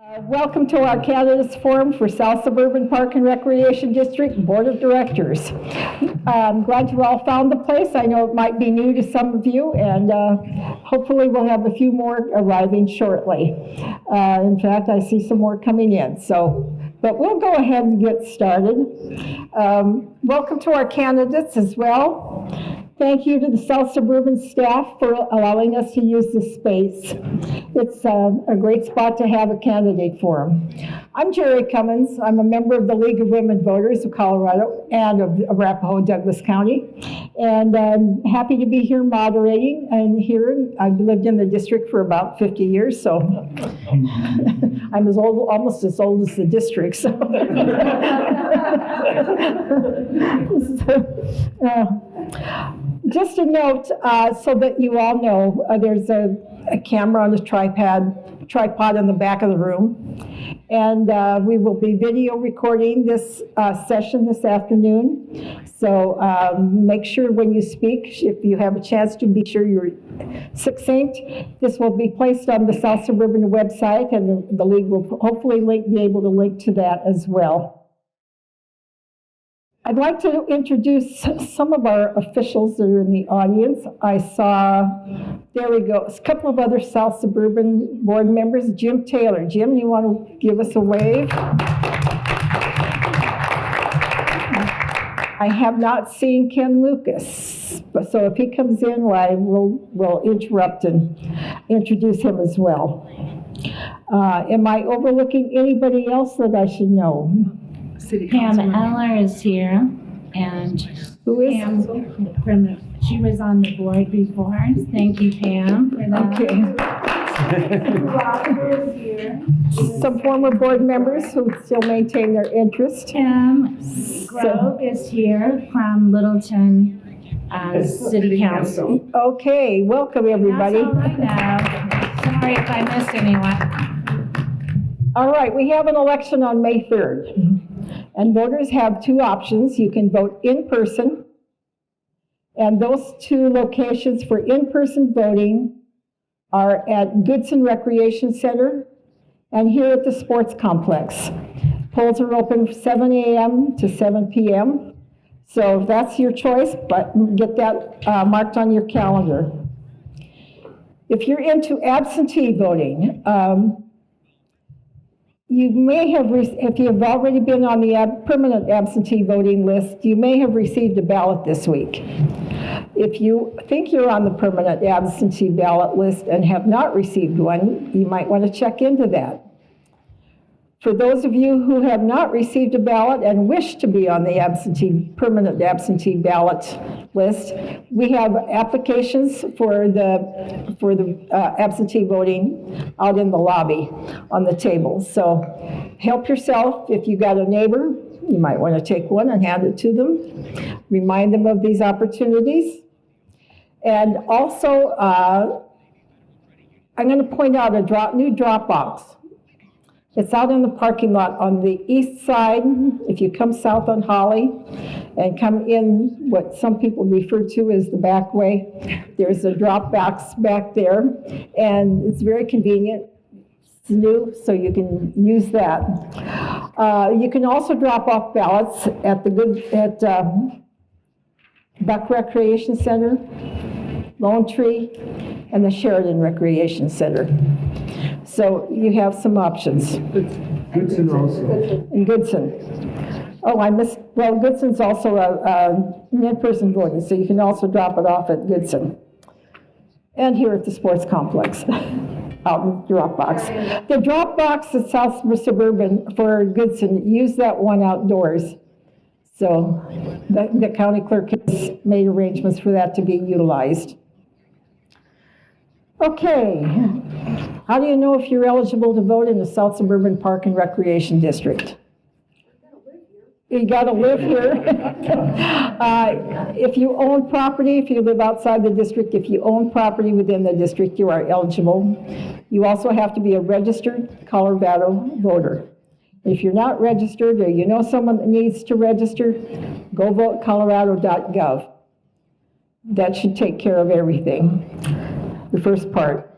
Welcome to our candidates forum for South Suburban Park and Recreation District Board of Directors. I'm glad you all found the place. I know it might be new to some of you, and hopefully we'll have a few more arriving shortly. In fact, I see some more coming in. But we'll go ahead and get started. Welcome to our candidates as well. Thank you to the South Suburban staff for allowing us to use this space. It's a great spot to have a candidate forum. I'm Jerry Cummins. I'm a member of the League of Women Voters of Colorado and of Arapahoe, Douglas County. And I'm happy to be here moderating. And here, I've lived in the district for about 50 years, so I'm almost as old as the district. So. Just a note, so that you all know, there's a camera on a tripod in the back of the room. And we will be video recording this session this afternoon. So make sure when you speak, if you have a chance to be sure you're succinct. This will be placed on the South Suburban website, and the league will hopefully be able to link to that as well. I'd like to introduce some of our officials that are in the audience. I saw, there we go, a couple of other South Suburban board members. Jim Taylor. Jim, you want to give us a wave? I have not seen Ken Lucas, so if he comes in, we'll interrupt and introduce him as well. Am I overlooking anybody else that I should know? Pam Eller is here, and who is Pam, she was on the board before. Thank you, Pam, for that. Okay. Robert is here. Some former board members who still maintain their interest. Tim Grove is here from Littleton City Council. Okay, welcome everybody. That's all I know. Sorry if I missed anyone. All right, we have an election on May 3rd. And voters have two options. You can vote in person, and those two locations for in-person voting are at Goodson Recreation Center and here at the Sports Complex. Polls are open from 7 a.m. to 7 p.m. So that's your choice, but get that marked on your calendar. If you're into absentee voting, you may have, if you've already been on the permanent absentee voting list, you may have received a ballot this week. If you think you're on the permanent absentee ballot list and have not received one, you might want to check into that. For those of you who have not received a ballot and wish to be on the permanent absentee ballot list, we have applications for the absentee voting out in the lobby on the table. So help yourself. If you got a neighbor, you might want to take one and hand it to them. Remind them of these opportunities. And also, I'm going to point out a new drop box. It's out in the parking lot on the east side. If you come south on Holly and come in what some people refer to as the back way, there's a drop box back there, and it's very convenient. It's new, so you can use that. You can also drop off ballots at Buck Recreation Center, Lone Tree, and the Sheridan Recreation Center. So you have some options. Goodson also. And Goodson. Oh, Goodson's also an in-person voting, so you can also drop it off at Goodson. And here at the Sports Complex, out in the drop box. The drop box at South Suburban for Goodson, use that one outdoors. So the county clerk has made arrangements for that to be utilized. Okay, how do you know if you're eligible to vote in the South Suburban Park and Recreation District? You gotta live here. If you own property, if you live outside the district, if you own property within the district, you are eligible. You also have to be a registered Colorado voter. If you're not registered or you know someone that needs to register, go vote colorado.gov. That should take care of everything. The first part.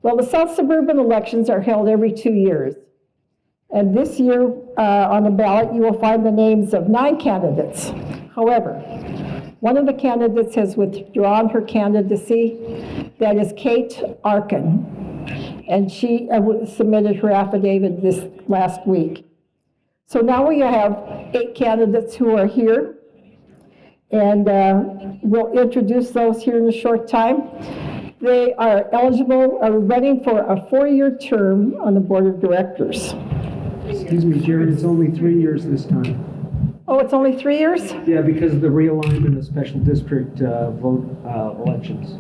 Well, the South Suburban elections are held every 2 years. And this year, on the ballot, you will find the names of 9 candidates. However, one of the candidates has withdrawn her candidacy. That is Kate Arkin. And she submitted her affidavit this last week. So now we have 8 candidates who are here. And we'll introduce those here in a short time. They are eligible, are running for a 4-year term on the board of directors. Excuse me, Jared, it's only 3 years this time. Oh, it's only 3 years? Yeah, because of the realignment of special district vote elections.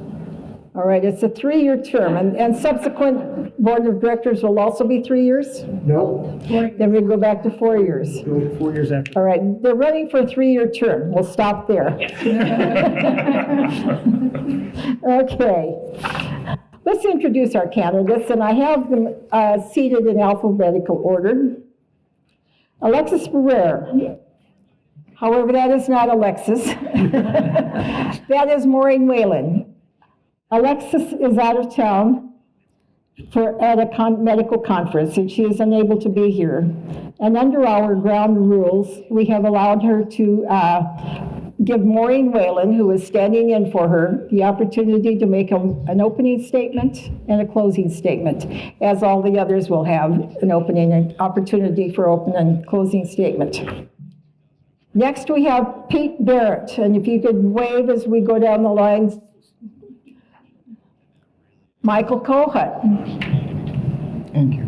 All right, it's a 3-year term, and subsequent board of directors will also be 3 years? No, Then we go back to 4 years. go 4 years after. All right, they're running for a 3-year term. We'll stop there. Okay. Let's introduce our candidates, and I have them seated in alphabetical order. Alexis Barrett. However, that is not Alexis. That is Maury Whelan. Alexis is out of town at a medical conference, and she is unable to be here. And under our ground rules, we have allowed her to give Maury Whelan, who is standing in for her, the opportunity to make an opening statement and a closing statement, as all the others will have an opportunity for open and closing statement. Next, we have Pete Barrett, and if you could wave as we go down the lines. Michael Cohen. Thank you.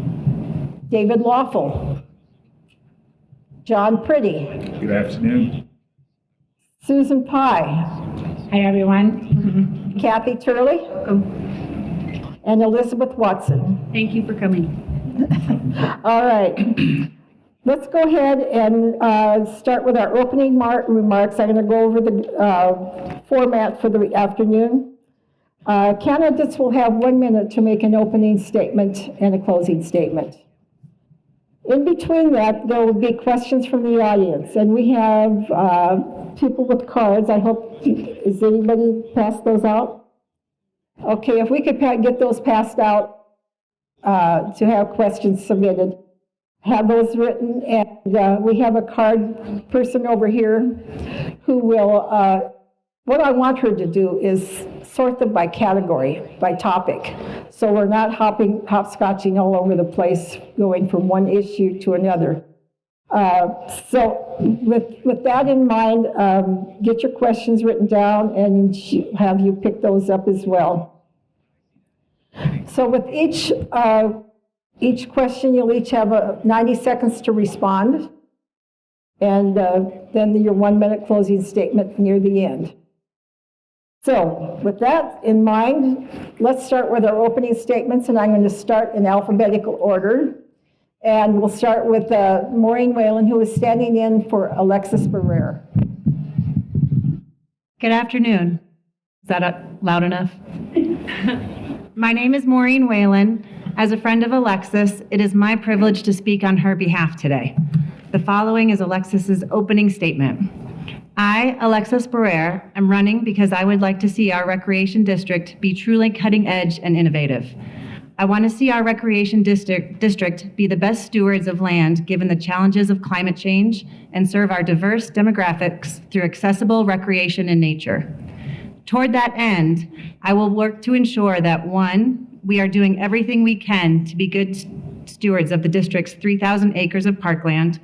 David Waffle. John Pretty. Good afternoon. Susan Pye. Hi, everyone. Kathy Turley. And Elizabeth Watson. Thank you for coming. All right. Let's go ahead and start with our opening remarks. I'm going to go over the format for the afternoon. Candidates will have 1 minute to make an opening statement and a closing statement. In between that, there will be questions from the audience, and we have people with cards. I hope, is anybody passed those out? Okay, if we could get those passed out to have questions submitted, have those written, and we have a card person over here who will, what I want her to do is sort them by category, by topic. So we're not hopscotching all over the place, going from one issue to another. So with that in mind, get your questions written down and have you pick those up as well. So with each question, you'll each have 90 seconds to respond. And then your 1 minute closing statement near the end. So with that in mind, let's start with our opening statements, and I'm going to start in alphabetical order. And we'll start with Maury Whelan, who is standing in for Alexis Barrett. Good afternoon. Is that loud enough? My name is Maury Whelan. As a friend of Alexis, it is my privilege to speak on her behalf today. The following is Alexis's opening statement. I, Alexis Barrett, am running because I would like to see our recreation district be truly cutting edge and innovative. I want to see our recreation district be the best stewards of land given the challenges of climate change and serve our diverse demographics through accessible recreation and nature. Toward that end, I will work to ensure that 1, we are doing everything we can to be good stewards of the district's 3,000 acres of parkland,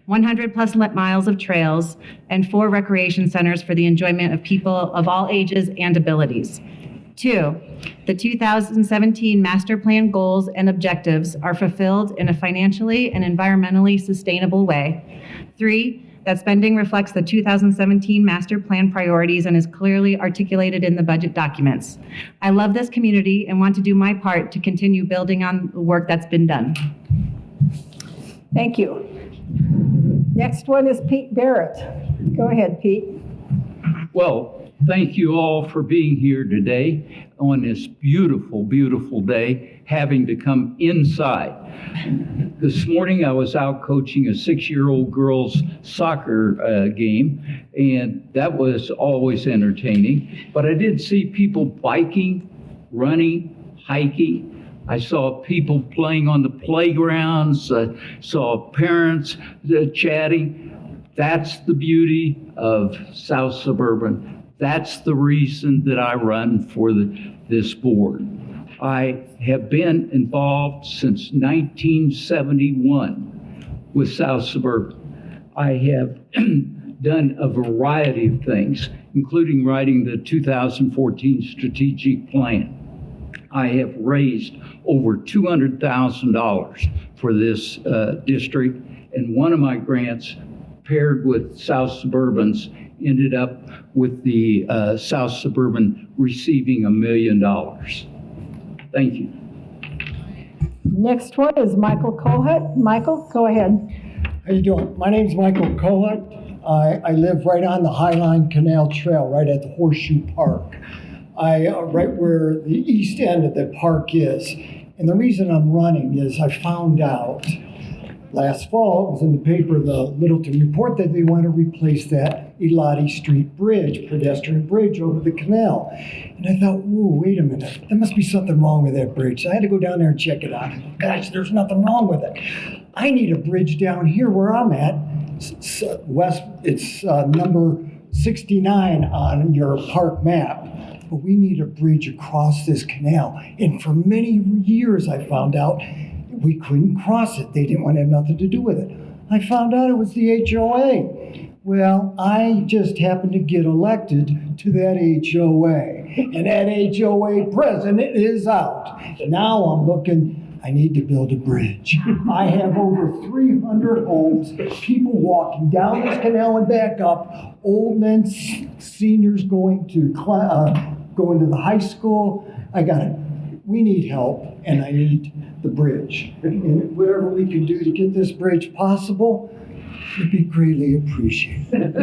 100 plus miles of trails, and 4 recreation centers for the enjoyment of people of all ages and abilities. 2, the 2017 master plan goals and objectives are fulfilled in a financially and environmentally sustainable way. 3, that spending reflects the 2017 master plan priorities and is clearly articulated in the budget documents. I love this community and want to do my part to continue building on the work that's been done. Thank you. Next one is Pete Barrett. Go ahead, Pete. Well, thank you all for being here today on this beautiful, beautiful day, having to come inside. This morning I was out coaching a 6-year-old girls' soccer game, and that was always entertaining. But I did see people biking, running, hiking, I saw people playing on the playgrounds, saw parents chatting. That's the beauty of South Suburban. That's the reason that I run for this board. I have been involved since 1971 with South Suburban. I have done a variety of things, including writing the 2014 strategic plan. I have raised over $200,000 for this district, and one of my grants, paired with South Suburban's, ended up with the South Suburban receiving $1 million. Thank you. Next one is Michael Cohen. Michael, go ahead. How you doing? My name's Michael Cohen. I live right on the Highline Canal Trail, right at the Horseshoe Park. Right where the east end of the park is. And the reason I'm running is I found out last fall, it was in the paper, the Littleton Report, that they want to replace that Elati Street Bridge, pedestrian bridge over the canal. And I thought, whoa, wait a minute, there must be something wrong with that bridge. So I had to go down there and check it out. Gosh, there's nothing wrong with it. I need a bridge down here where I'm at. It's number 69 on your park map. But we need a bridge across this canal. And for many years, I found out we couldn't cross it. They didn't want to have nothing to do with it. I found out it was the HOA. Well, I just happened to get elected to that HOA. And that HOA president is out. Now I'm looking, I need to build a bridge. I have over 300 homes, people walking down this canal and back up, old men, seniors going to the high school. We need help, and I need the bridge. And whatever we can do to get this bridge possible would be greatly appreciated. Thank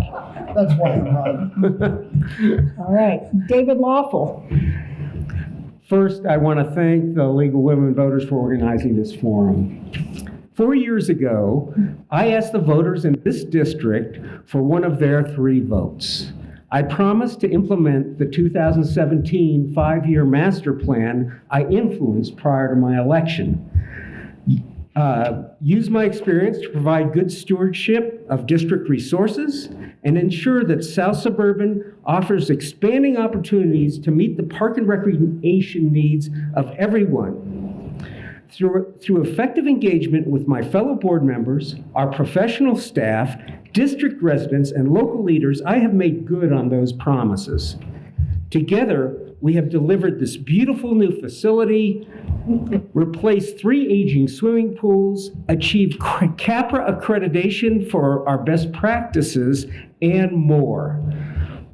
you. That's why I'm running. All right, David Waffle. First, I want to thank the League of Women Voters for organizing this forum. 4 years ago, I asked the voters in this district for one of their 3 votes. I promised to implement the 2017 5-year master plan I influenced prior to my election. Use my experience to provide good stewardship of district resources and ensure that South Suburban offers expanding opportunities to meet the park and recreation needs of everyone. Through effective engagement with my fellow board members, our professional staff, district residents, and local leaders, I have made good on those promises. Together, we have delivered this beautiful new facility, replaced 3 aging swimming pools, achieved CAPRA accreditation for our best practices, and more,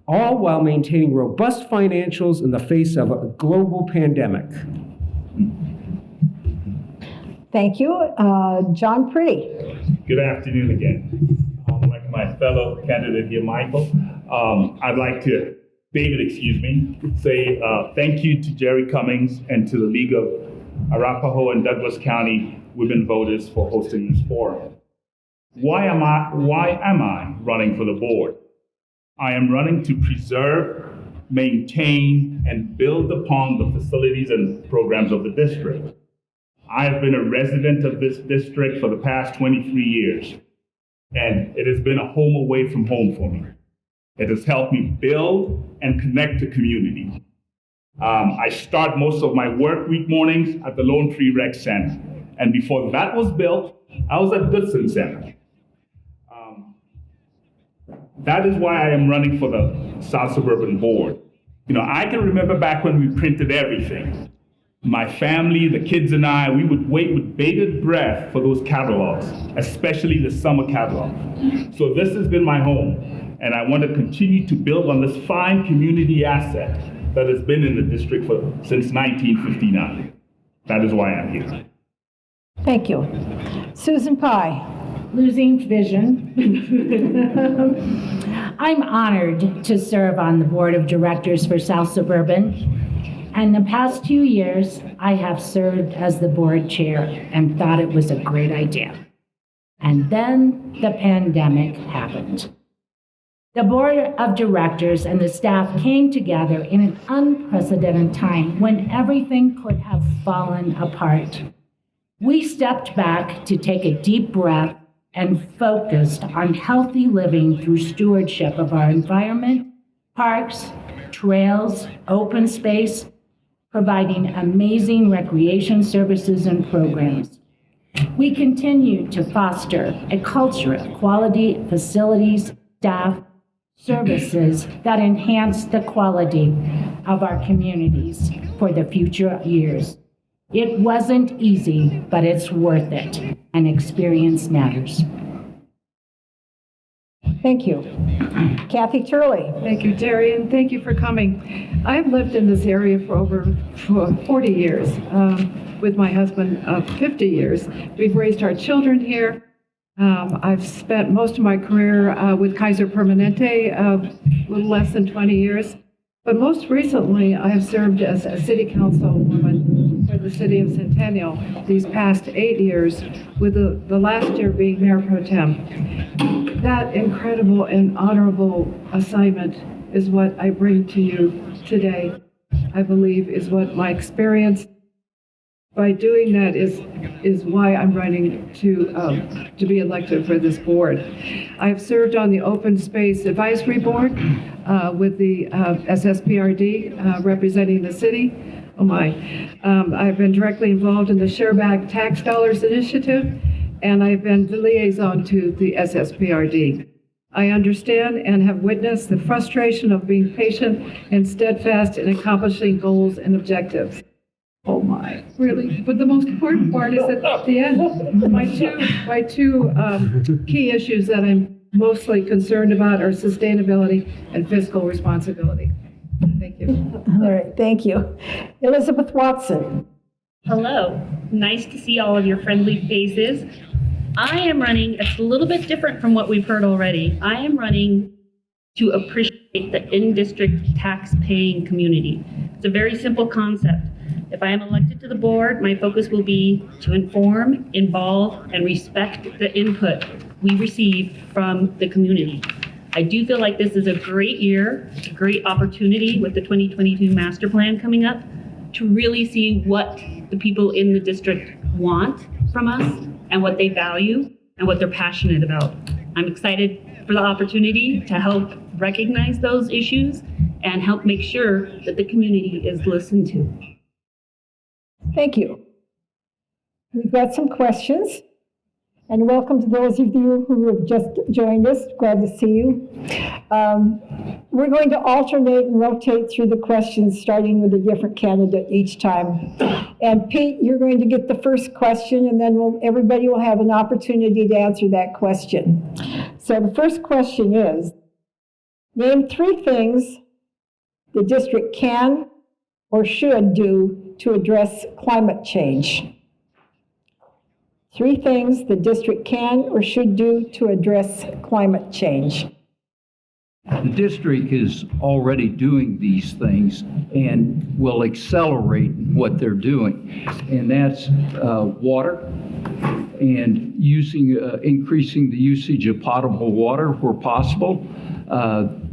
all while maintaining robust financials in the face of a global pandemic. Thank you. John Pretty. Good afternoon again. Like my fellow candidate here, Michael, I'd like to, say thank you to Jerry Cummins and to the League of Arapahoe and Douglas County Women Voters for hosting this forum. Why am I running for the board? I am running to preserve, maintain, and build upon the facilities and programs of the district. I have been a resident of this district for the past 23 years, and it has been a home away from home for me. It has helped me build and connect to community. I start most of my work week mornings at the Lone Tree Rec Center, and before that was built, I was at Goodson Center. That is why I am running for the South Suburban Board. I can remember back when we printed everything. My family, the kids and I, we would wait with bated breath for those catalogs, especially the summer catalog. So this has been my home, and I want to continue to build on this fine community asset that has been in the district since 1959. That is why I'm here. Thank you. Susan Pye. Losing vision. I'm honored to serve on the board of directors for South Suburban. And the past 2 years, I have served as the board chair and thought it was a great idea. And then the pandemic happened. The board of directors and the staff came together in an unprecedented time when everything could have fallen apart. We stepped back to take a deep breath and focused on healthy living through stewardship of our environment, parks, trails, open space, providing amazing recreation services and programs. We continue to foster a culture of quality facilities, staff, services that enhance the quality of our communities for the future years. It wasn't easy, but it's worth it, and experience matters. Thank you. Kathy Turley. Thank you, Terry, and thank you for coming. I've lived in this area for over 40 years, with my husband 50 years. We've raised our children here. I've spent most of my career with Kaiser Permanente, a little less than 20 years. But most recently, I have served as a city councilwoman for the city of Centennial these past 8 years, with the last year being mayor pro tem. That incredible and honorable assignment is what I bring to you today. I believe is what my experience by doing that is why I'm running to be elected for this board. I've served on the Open Space Advisory Board with the SSPRD representing the city. Oh my. I've been directly involved in the Shareback Tax Dollars Initiative, and I've been the liaison to the SSPRD. I understand and have witnessed the frustration of being patient and steadfast in accomplishing goals and objectives. Oh my, really? But the most important part is at the end. My two key issues that I'm mostly concerned about are sustainability and fiscal responsibility. Thank you. All right, thank you. Elizabeth Watson. Hello, nice to see all of your friendly faces. I am running, it's a little bit different from what we've heard already. I am running to appreciate the in-district tax-paying community. It's a very simple concept. If I am elected to the board, my focus will be to inform, involve, and respect the input we receive from the community. I do feel like this is a great year, a great opportunity with the 2022 master plan coming up to really see what the people in the district want from us and what they value and what they're passionate about. I'm excited for the opportunity to help recognize those issues and help make sure that the community is listened to. Thank you. We've got some questions, and welcome to those of you who have just joined us. Glad to see you. We're going to alternate and rotate through the questions, starting with a different candidate each time. And Pete, you're going to get the first question, and then everybody will have an opportunity to answer that question. So the first question is, name 3 things the district can or should do to address climate change. 3 things the district can or should do to address climate change. The district is already doing these things and will accelerate what they're doing. And that's water and increasing the usage of potable water where possible.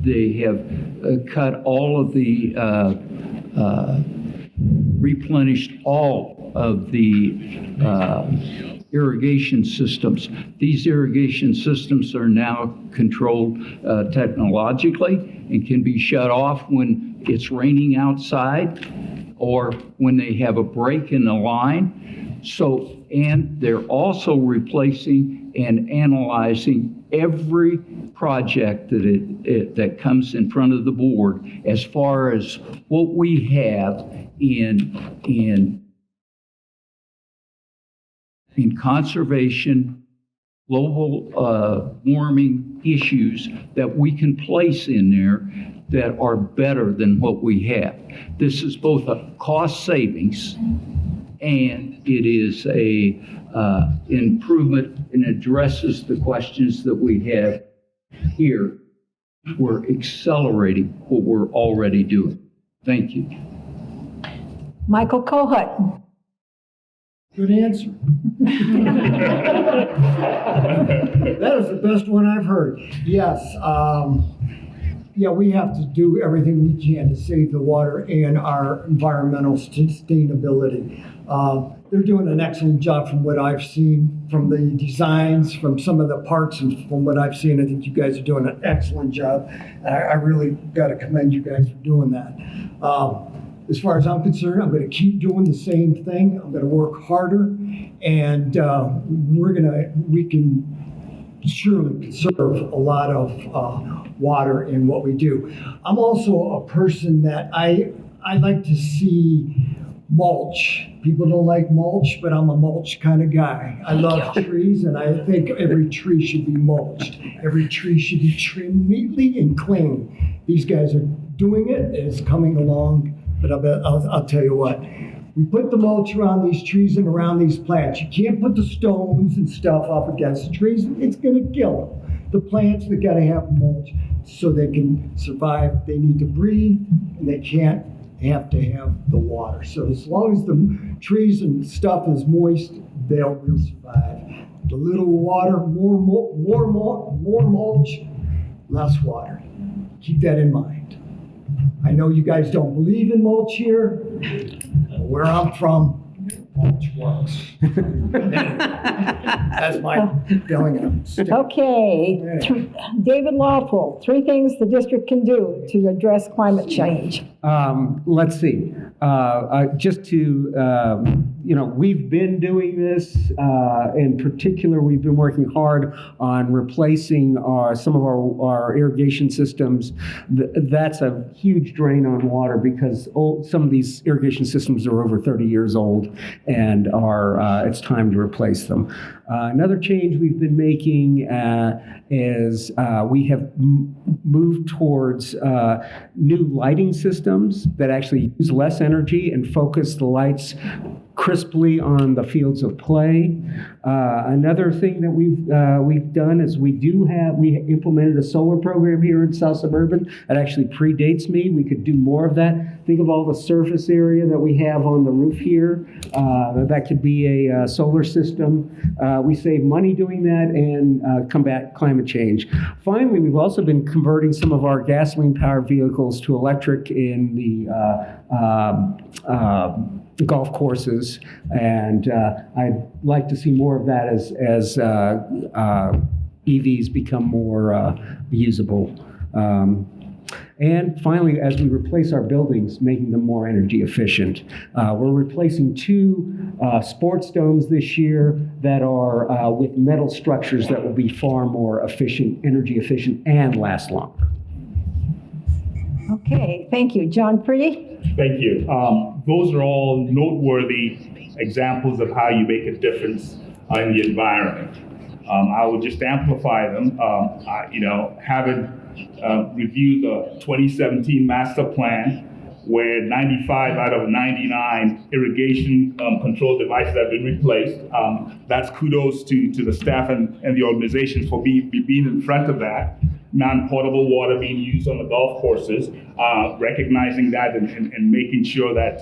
They have cut all of the replenished all of the irrigation systems. These irrigation systems are now controlled technologically and can be shut off when it's raining outside or when they have a break in the line. And they're also replacing and analyzing every project that comes in front of the board as far as what we have in conservation, global warming issues that we can place in there that are better than what we have. This is both a cost savings and it is a improvement and addresses the questions that we have here. We're accelerating what we're already doing. Thank you. Michael Kohut. Good answer. That is the best one I've heard. Yes, yeah, we have to do everything we can to save the water and our environmental sustainability. They're doing an excellent job from what I've seen, from the designs, from some of the parts, and from what I've seen. I think you guys are doing an excellent job. I really got to commend you guys for doing that. As far as I'm concerned, I'm going to keep doing the same thing. I'm going to work harder, and we can surely conserve a lot of water in what we do. I'm also a person that I like to see mulch. People don't like mulch, but I'm a mulch kind of guy. I love trees, and I think every tree should be mulched. Every tree should be trimmed neatly and clean. These guys are doing it. It's coming along, but I'll tell you what. We put the mulch around these trees and around these plants. You can't put the stones and stuff up against the trees. It's going to kill them. The plants, they got to have mulch so they can survive. They need to breathe, and they can't have to have the water. So as long as the trees and stuff is moist, will survive. The little water, more mulch, less water. Keep that in mind. I know you guys don't believe in mulch here. Where I'm from, mulch works. That's my feeling. Okay, David Waffle, 3 things the district can do to address climate change. Let's see. Just to, we've been doing this. In particular, we've been working hard on replacing some of our irrigation systems. That's a huge drain on water because some of these irrigation systems are over 30 years old and it's time to replace them. Another change we've been making is we have moved towards new lighting systems that actually use less energy and focus the lights crisply on the fields of play. Another thing that we've done is we implemented a solar program here in South Suburban that actually predates me. We could do more of that. Think of all the surface area that we have on the roof here. That could be a solar system. We save money doing that and combat climate change. Finally, we've also been converting some of our gasoline-powered vehicles to electric in the golf courses, and I'd like to see more of that as EVs become more usable. And finally, as we replace our buildings, making them more energy efficient. We're replacing 2 sports domes this year that are with metal structures that will be far more efficient, energy efficient, and last longer. Okay, thank you. John Pretty? Thank you. Those are all noteworthy examples of how you make a difference in the environment. I will just amplify them. Having reviewed the 2017 master plan, where 95 out of 99 irrigation control devices have been replaced. That's kudos to the staff and the organization for being in front of that. Non-potable water being used on the golf courses, recognizing that and making sure that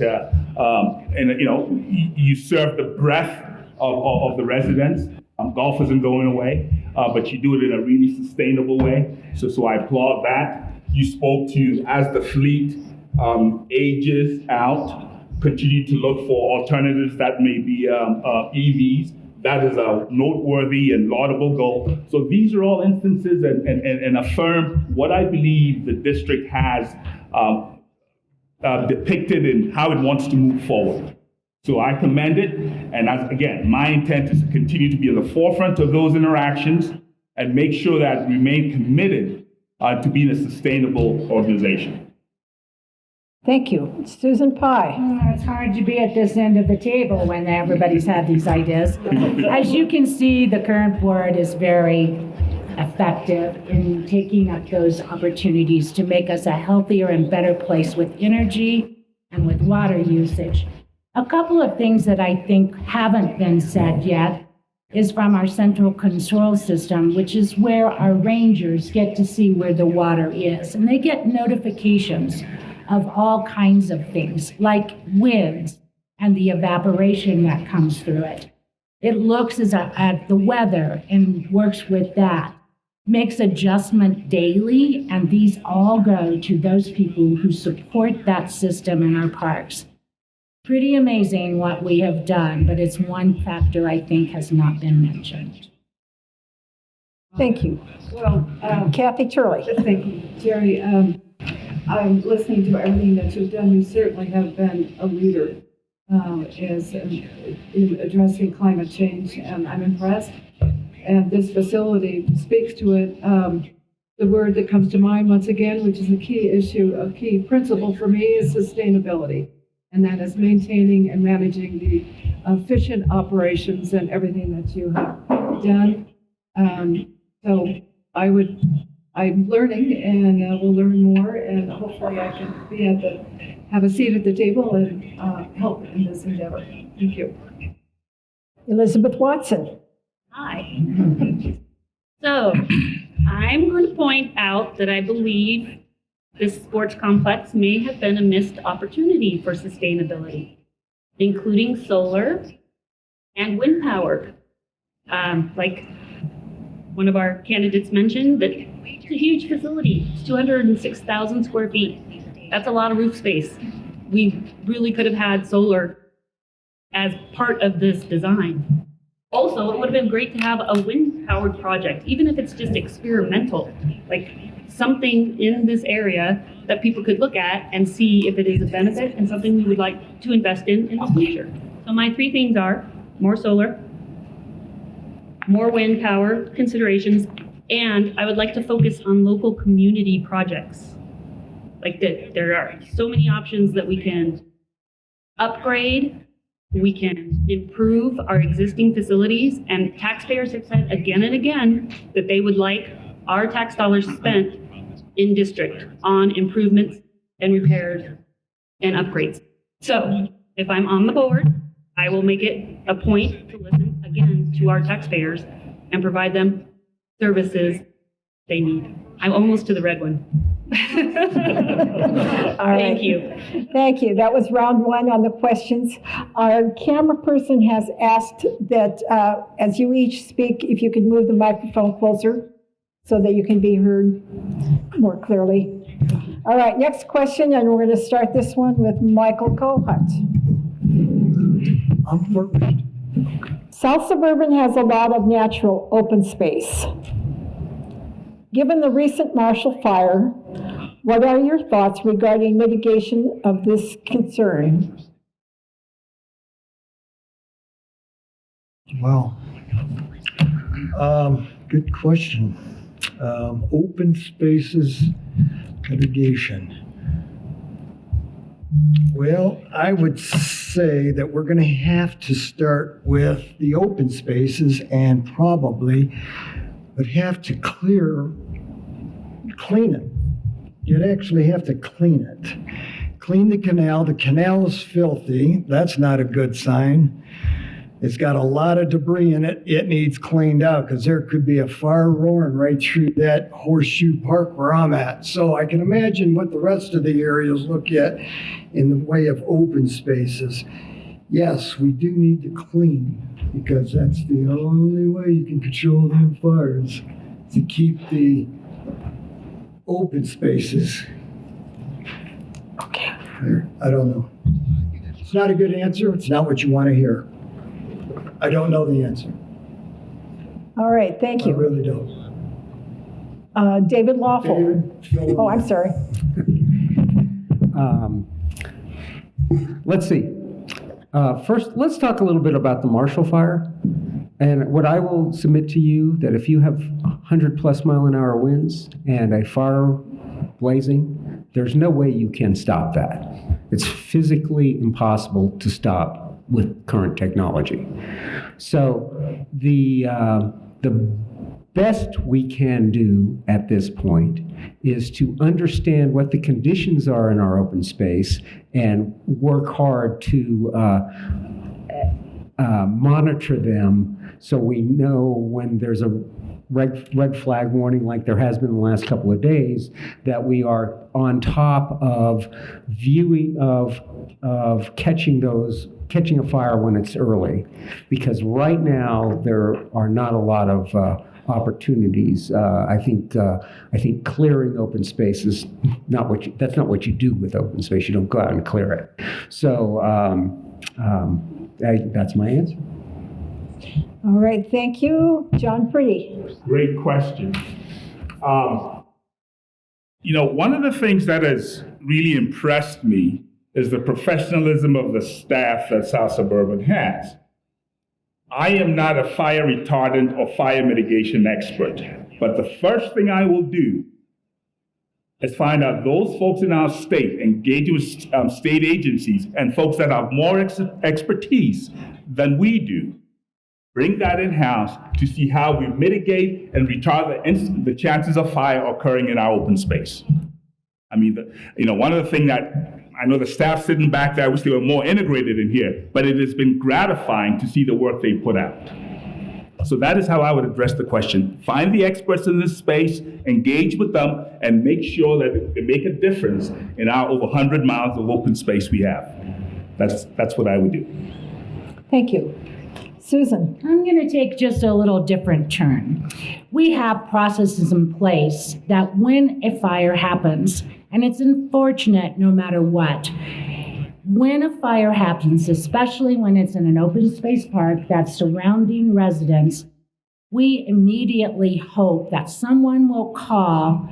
you serve the breadth of the residents. Golf isn't going away, but you do it in a really sustainable way. So I applaud that. You spoke to, as the fleet ages out, continue to look for alternatives that may be EVs. That is a noteworthy and laudable goal. So these are all instances and affirm what I believe the district has depicted in how it wants to move forward. So I commend it. And again, my intent is to continue to be at the forefront of those interactions and make sure that we remain committed to being a sustainable organization. Thank you. Susan Pye. It's hard to be at this end of the table when everybody's had these ideas. As you can see, the current board is very effective in taking up those opportunities to make us a healthier and better place with energy and with water usage. A couple of things that I think haven't been said yet is from our central control system, which is where our rangers get to see where the water is. And they get notifications of all kinds of things like winds and the evaporation that comes through it. It looks at the weather and works with that, makes adjustment daily, and these all go to those people who support that system in our parks. Pretty amazing what we have done, but it's one factor I think has not been mentioned. Thank you. Well, Kathy Turley. thank you, Jerry. I'm listening to everything that you've done. You certainly have been a leader in addressing climate change, and I'm impressed. And this facility speaks to it. The word that comes to mind once again, which is a key issue, a key principle for me, is sustainability. And that is maintaining and managing the efficient operations and everything that you have done. So I'm learning, and will learn more, and hopefully I can have a seat at the table and help in this endeavor. Thank you. Elizabeth Watson. Hi. So, I'm going to point out that I believe this sports complex may have been a missed opportunity for sustainability, including solar and wind power. Like one of our candidates mentioned, that it's a huge facility. It's 206,000 square feet. That's a lot of roof space. We really could have had solar as part of this design. Also, it would have been great to have a wind-powered project, even if it's just experimental, like something in this area that people could look at and see if it is a benefit and something we would like to invest in the future. So my three things are more solar, more wind power considerations, and I would like to focus on local community projects. Like there are so many options that we can upgrade, we can improve our existing facilities, and taxpayers have said again and again that they would like our tax dollars spent in district on improvements and repairs and upgrades. So if I'm on the board, I will make it a point to listen again to our taxpayers and provide them services they need. I'm almost to the red one. All right. Thank you. Thank you. That was round one on the questions. Our camera person has asked that as you each speak, if you could move the microphone closer so that you can be heard more clearly. All right, next question, and we're going to start this one with Michael Cohen. I'm first. South Suburban has a lot of natural open space. Given the recent Marshall Fire, what are your thoughts regarding mitigation of this concern? Well, good question. Open spaces mitigation. Well, I would say that we're going to have to start with the open spaces and probably would have to clean it. You'd actually have to clean it. Clean the canal. The canal is filthy. That's not a good sign. It's got a lot of debris in it. It needs cleaned out because there could be a fire roaring right through that horseshoe park where I'm at. So I can imagine what the rest of the areas look at in the way of open spaces. Yes, we do need to clean because that's the only way you can control them fires, to keep the open spaces. Okay. I don't know. It's not a good answer. It's not what you want to hear. I don't know the answer. All right, thank I you. really don't. David Waffle. David, Oh, I'm sorry. Let's see. First, let's talk a little bit about the Marshall Fire. And what I will submit to you, that if you have 100+ mile-an-hour winds and a fire blazing, there's no way you can stop that. It's physically impossible to stop with current technology. So the best we can do at this point is to understand what the conditions are in our open space and work hard to monitor them so we know when there's a red flag warning like there has been the last couple of days, that we are on top of viewing, of catching those catching a fire when it's early, because right now there are not a lot of opportunities. I think clearing open space is that's not what you do with open space. You don't go out and clear it. So that's my answer. All right, thank you. John Pretty. Great question. One of the things that has really impressed me is the professionalism of the staff that South Suburban has. I am not a fire retardant or fire mitigation expert, but the first thing I will do is find out those folks in our state, engage with state agencies and folks that have more expertise than we do. Bring that in-house to see how we mitigate and retard the chances of fire occurring in our open space. I mean, one of the things that I know the staff sitting back there, I wish they were more integrated in here, but it has been gratifying to see the work they put out. So that is how I would address the question. Find the experts in this space, engage with them, and make sure that they make a difference in our over 100 miles of open space we have. That's what I would do. Thank you. Susan. I'm going to take just a little different turn. We have processes in place that when a fire happens, and it's unfortunate no matter what, when a fire happens, especially when it's in an open space park that's surrounding residents, we immediately hope that someone will call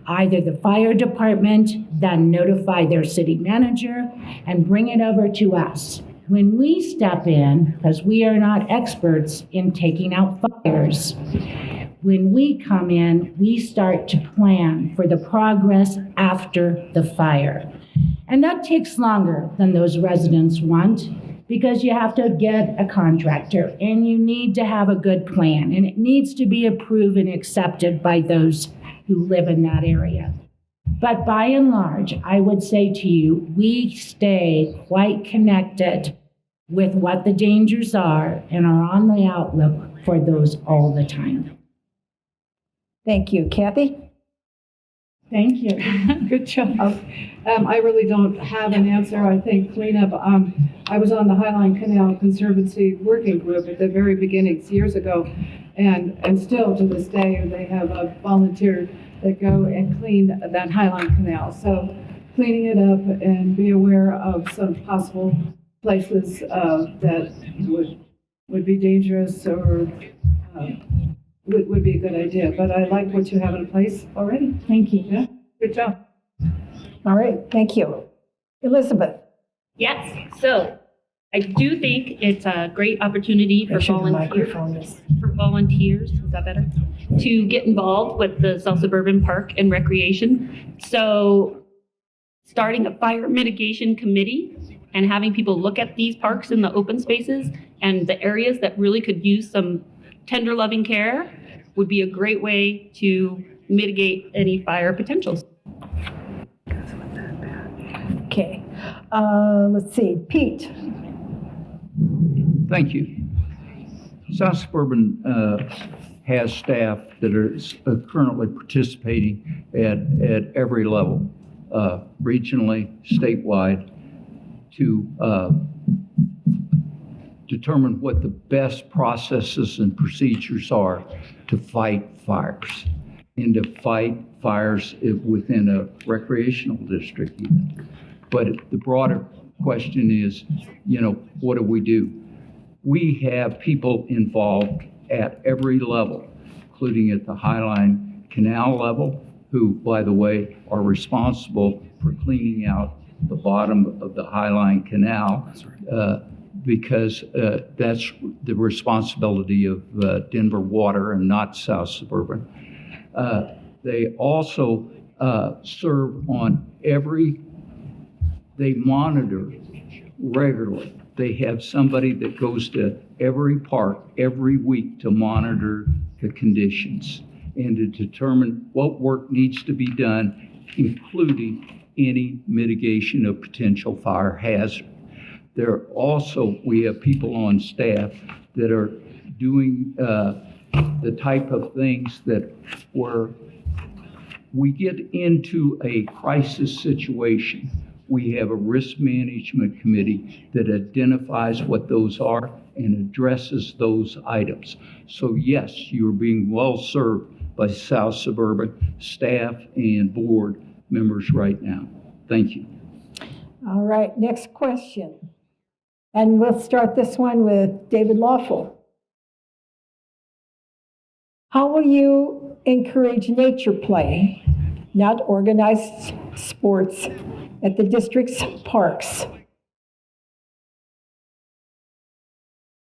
either the fire department, then notify their city manager, and bring it over to us. When we step in, because we are not experts in taking out fires, when we come in, we start to plan for the progress after the fire. And that takes longer than those residents want, because you have to get a contractor and you need to have a good plan, and it needs to be approved and accepted by those who live in that area. But by and large, I would say to you, we stay quite connected with what the dangers are and are on the outlook for those all the time. Thank you. Kathy? Thank you. Good job. I really don't have an answer. I think cleanup, I was on the Highline Canal Conservancy Working Group at the very beginnings years ago, and still to this day, they have a volunteer that go and clean that Highline Canal. So cleaning it up and be aware of some possible places that would be dangerous or would be a good idea. But I like what you have in place already. Thank you. Yeah, good job. All right, thank you. Elizabeth? Yes, so I do think it's a great opportunity for volunteers, is that better? To get involved with the South Suburban Park and Recreation. So starting a fire mitigation committee and having people look at these parks and the open spaces and the areas that really could use some tender loving care would be a great way to mitigate any fire potentials. Okay. Let's see. Pete? Thank you. South Suburban has staff that are currently participating at every level, regionally, statewide, to determine what the best processes and procedures are to fight fires, and to fight fires within a recreational district even. But the broader question is, what do? We have people involved at every level, including at the Highline Canal level, who, by the way, are responsible for cleaning out the bottom of the Highline Canal, because that's the responsibility of Denver Water and not South Suburban. They also serve on they monitor regularly. They have somebody that goes to every park every week to monitor the conditions and to determine what work needs to be done, including any mitigation of potential fire hazard. We have people on staff that are doing the type of things that where we get into a crisis situation We have a risk management committee that identifies what those are and addresses those items. So yes, you're being well served by South Suburban staff and board members right now. Thank you. All right, next question. And we'll start this one with David Waffle. How will you encourage nature play, not organized sports, at the district's parks?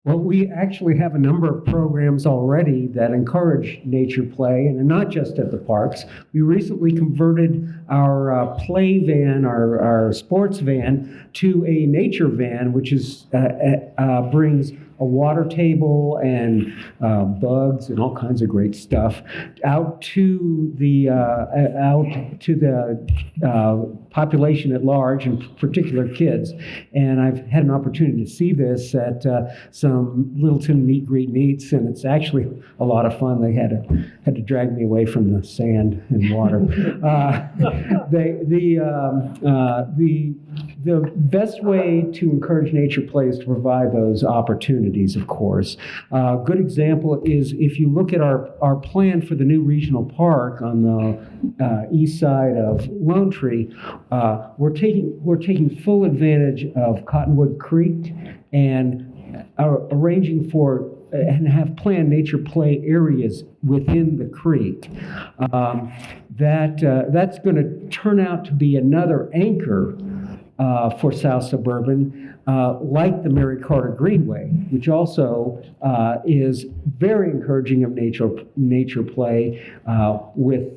Well, we actually have a number of programs already that encourage nature play, and not just at the parks. We recently converted our play van, our sports van, to a nature van, which is brings a water table and bugs and all kinds of great stuff out to the population at large, and particular kids. And I've had an opportunity to see this at some Littleton meet greet meets, and it's actually a lot of fun. They had to drag me away from the sand and water. The best way to encourage nature play is to provide those opportunities, of course. A good example is if you look at our plan for the new regional park on the east side of Lone Tree, we're taking full advantage of Cottonwood Creek and arranging for and have planned nature play areas within the creek. That's going to turn out to be another anchor for South Suburban, like the Mary Carter Greenway, which also is very encouraging of nature play with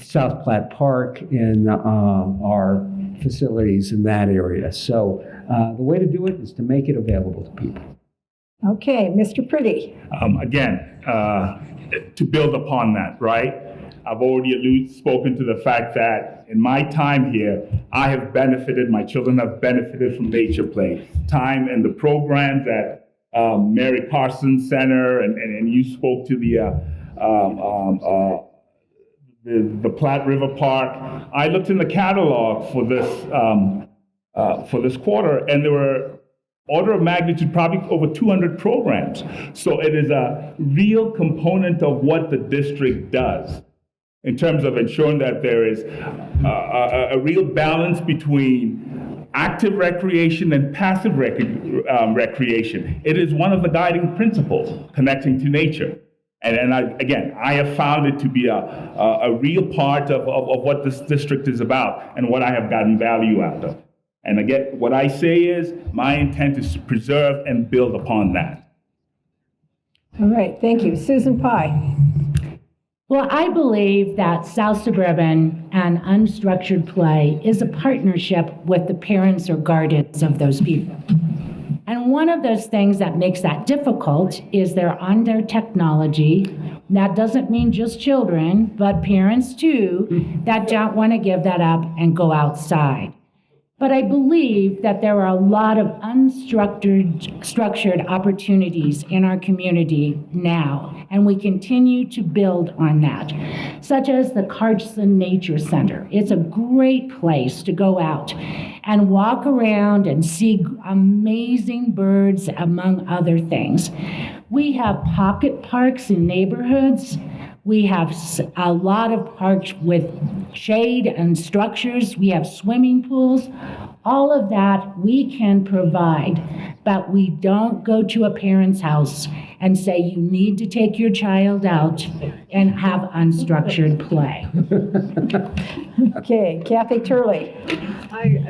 South Platte Park and our facilities in that area. So the way to do it is to make it available to people. Okay, Mr. Pretty. Again, to build upon that, right? I've already spoken to the fact that in my time here, I have benefited, my children have benefited from nature play. Time and the programs at Mary Carson Center, and you spoke to the Platte River Park. I looked in the catalog for this quarter, and there were order of magnitude, probably over 200 programs. So it is a real component of what the district does in terms of ensuring that there is a real balance between active recreation and passive recreation. It is one of the guiding principles, connecting to nature. And I have found it to be a real part of what this district is about and what I have gotten value out of. And again, what I say is my intent is to preserve and build upon that. All right, thank you. Susan Pye. Well, I believe that South Suburban and unstructured play is a partnership with the parents or guardians of those people. And one of those things that makes that difficult is they're on their technology. That doesn't mean just children, but parents too, that don't want to give that up and go outside. But I believe that there are a lot of structured opportunities in our community now, and we continue to build on that, such as the Carson Nature Center. It's a great place to go out and walk around and see amazing birds, among other things. We have pocket parks in neighborhoods. We have a lot of parks with shade and structures. We have swimming pools. All of that we can provide, but we don't go to a parent's house and say you need to take your child out and have unstructured play. Okay, Kathy Turley.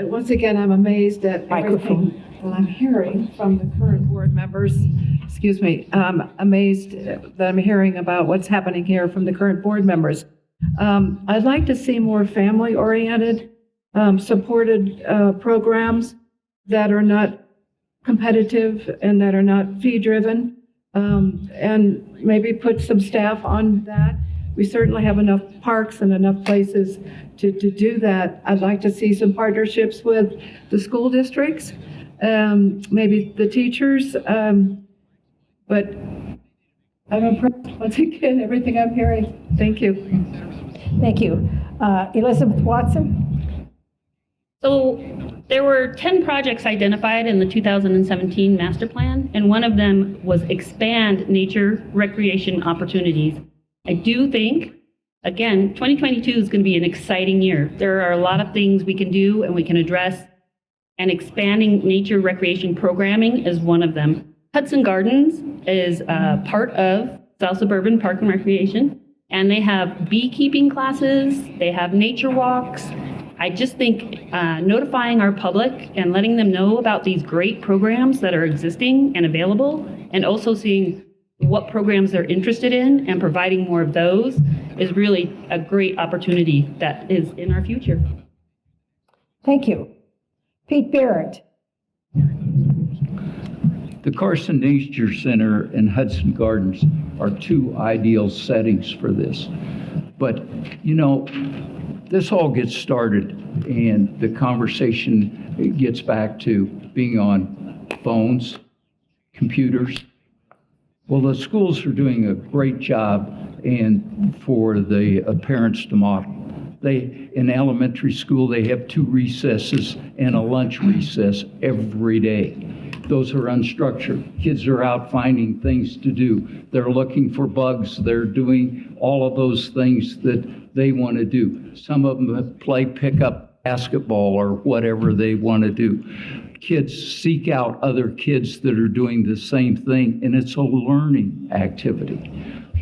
Once again, I'm amazed at everything that I'm hearing from the current board members. Excuse me. I'm amazed that I'm hearing about what's happening here from the current board members. I'd like to see more family-oriented, supported programs that are not competitive and that are not fee-driven, and maybe put some staff on that. We certainly have enough parks and enough places to do that. I'd like to see some partnerships with the school districts, maybe the teachers, but I'm impressed, once again, everything I'm hearing. Thank you. Thank you. Elizabeth Watson. So there were 10 projects identified in the 2017 master plan, and one of them was expand nature recreation opportunities. I do think, again, 2022 is going to be an exciting year. There are a lot of things we can do and we can address, and expanding nature recreation programming is one of them. Hudson Gardens is part of South Suburban Park and Recreation, and they have beekeeping classes, they have nature walks. I just think notifying our public and letting them know about these great programs that are existing and available, and also seeing what programs they're interested in and providing more of those is really a great opportunity that is in our future. Thank you. Pete Barrett. The Carson Nature Center and Hudson Gardens are two ideal settings for this. But, this all gets started and the conversation gets back to being on phones, computers. Well, the schools are doing a great job and for the parents to model. In elementary school, they have 2 recesses and a lunch recess every day. Those are unstructured. Kids are out finding things to do. They're looking for bugs. They're doing all of those things that they want to do. Some of them play pickup basketball or whatever they want to do. Kids seek out other kids that are doing the same thing, and it's a learning activity.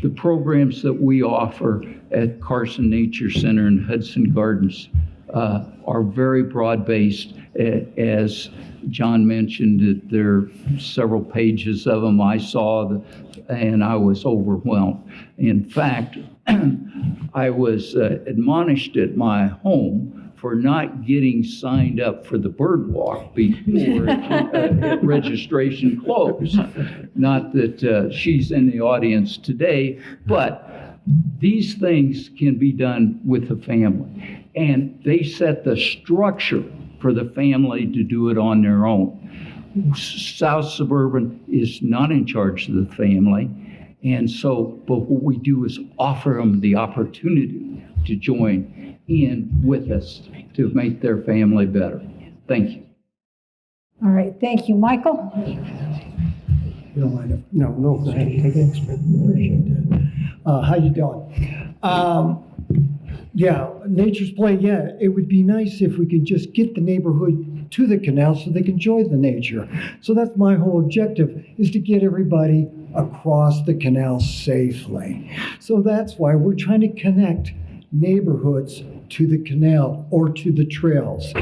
The programs that we offer at Carson Nature Center and Hudson Gardens are very broad-based. As John mentioned, there are several pages of them I saw, and I was overwhelmed. In fact, I was admonished at my home for not getting signed up for the bird walk before registration closed. Not that she's in the audience today, but these things can be done with the family. And they set the structure for the family to do it on their own. South Suburban is not in charge of the family. And so, but what we do is offer them the opportunity to join in with us to make their family better. Thank you. All right, thank you. Michael? You don't mind if No, go ahead. Take it. appreciate that. How you doing? Yeah, Nature's Play, yeah, it would be nice if we could just get the neighborhood to the canal so they can enjoy the nature. So that's my whole objective, is to get everybody across the canal safely. So that's why we're trying to connect neighborhoods to the canal or to the trails.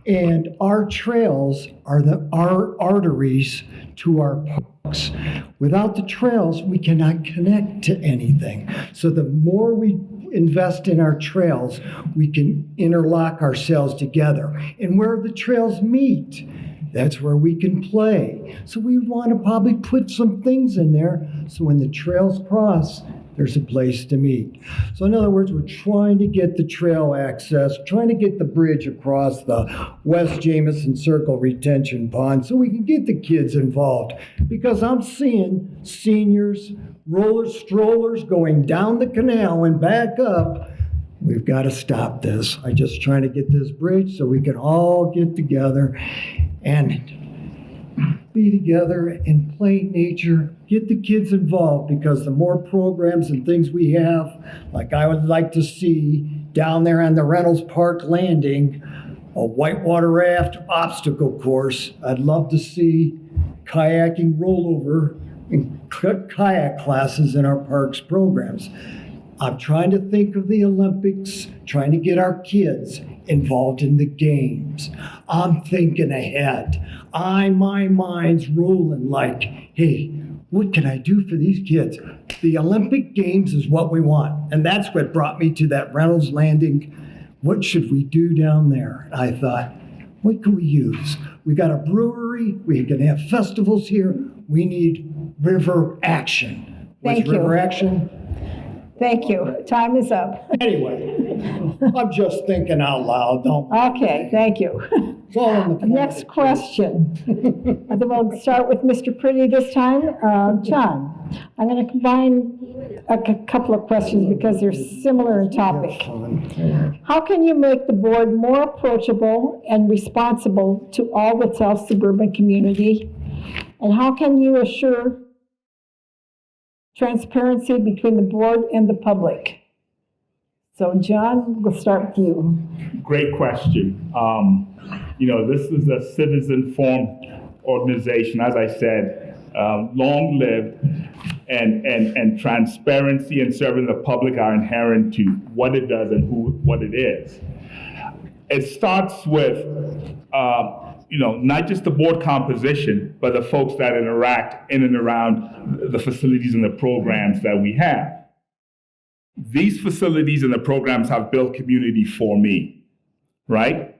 And our trails are our arteries to our parks. Without the trails, we cannot connect to anything. So the more we invest in our trails, we can interlock ourselves together. And where the trails meet, that's where we can play. So we want to probably put some things in there so when the trails cross, there's a place to meet. So in other words, we're trying to get the trail access, trying to get the bridge across the West Jamison Circle retention pond so we can get the kids involved. Because I'm seeing seniors, strollers going down the canal and back up. We've got to stop this. I'm just trying to get this bridge so we can all get together and be together and play nature, get the kids involved, because the more programs and things we have, like I would like to see down there on the Reynolds Park Landing, a whitewater raft obstacle course. I'd love to see kayaking rollover and kayak classes in our parks programs. I'm trying to think of the Olympics, trying to get our kids involved in the games. I'm thinking ahead. My mind's rolling like, hey, what can I do for these kids? The Olympic Games is what we want. And that's what brought me to that Reynolds Landing. What should we do down there? I thought, what can we use? We got a brewery. We can have festivals here. We need river action. What's Thank you. river action? thank you. Time is up. Anyway, I'm just thinking out loud, don't. Okay, thank you. It's all in the plan. Next question. I think we'll start with Mr. Pretty this time. John, I'm going to combine a couple of questions because they're similar in topic. How can you make the board more approachable and responsible to all the South Suburban community? And how can you assure transparency between the board and the public? So John, we'll start with you. Great question. This is a citizen-formed organization, as I said, long-lived, and transparency and serving the public are inherent to what it does and what it is. It starts with, not just the board composition, but the folks that interact in and around the facilities and the programs that we have. These facilities and the programs have built community for me, right?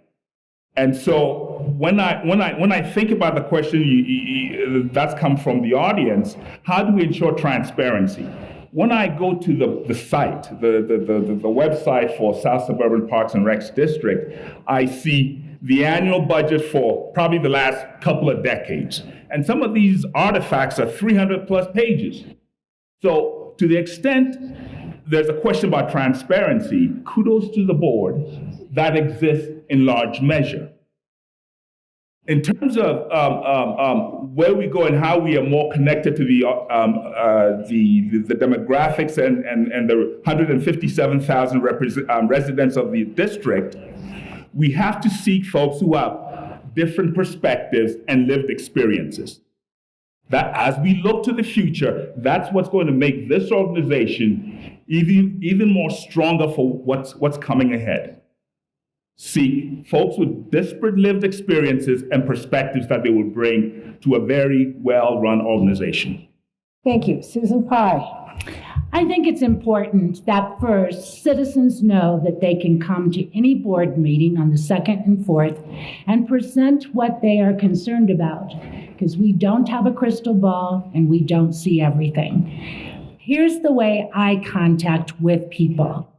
And so when I think about the question that's come from the audience, how do we ensure transparency? When I go to the site, the website for South Suburban Parks and Recs District, I see the annual budget for probably the last couple of decades. And some of these artifacts are 300 plus pages. So to the extent there's a question about transparency, kudos to the board, that exists in large measure. In terms of where we go and how we are more connected to the demographics and the 157,000 residents of the district, we have to seek folks who have different perspectives and lived experiences. That as we look to the future, that's what's going to make this organization even more stronger for what's coming ahead. Seek folks with disparate lived experiences and perspectives that they will bring to a very well-run organization. Thank you. Susan Pye. I think it's important that first, citizens know that they can come to any board meeting on the 2nd and 4th and present what they are concerned about, because we don't have a crystal ball and we don't see everything. Here's the way I contact with people.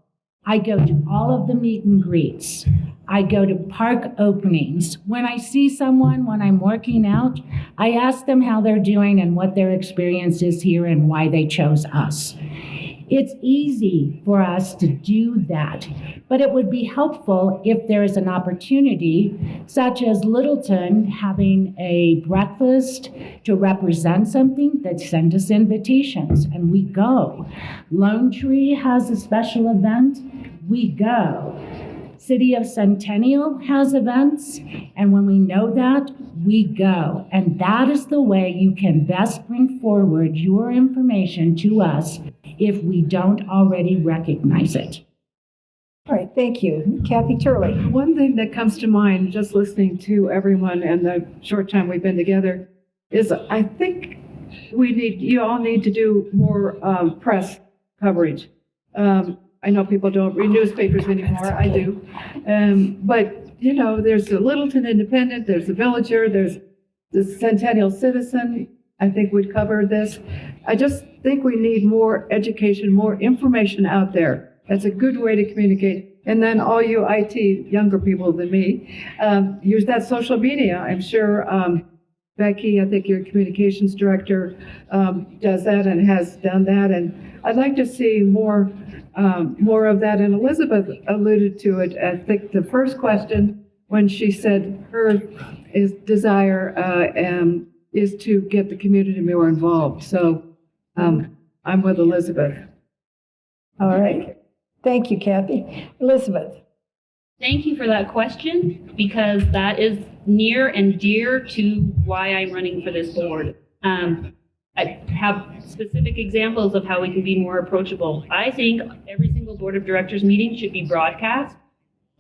I go to all of the meet and greets. I go to park openings. When I see someone, when I'm working out, I ask them how they're doing and what their experience is here and why they chose us. It's easy for us to do that, but it would be helpful if there is an opportunity, such as Littleton having a breakfast to represent something, that send us invitations and we go. Lone Tree has a special event, we go. City of Centennial has events, and when we know that, we go. And that is the way you can best bring forward your information to us if we don't already recognize it. All right, thank you. Kathy Turley. One thing that comes to mind, just listening to everyone and the short time we've been together, is I think you all need to do more press coverage. I know people don't read newspapers anymore, I do. But, there's the Littleton Independent, there's the Villager, there's the Centennial Citizen. I think we'd cover this. I just think we need more education, more information out there. That's a good way to communicate. And then all you IT younger people than me, use that social media. I'm sure Becky, I think your communications director, does that and has done that. And I'd like to see more of that. And Elizabeth alluded to it. I think the first question when she said her desire is to get the community more involved. So I'm with Elizabeth. All right. Thank you, Kathy. Elizabeth. Thank you for that question, because that is near and dear to why I'm running for this board. I have specific examples of how we can be more approachable. I think every single board of directors meeting should be broadcast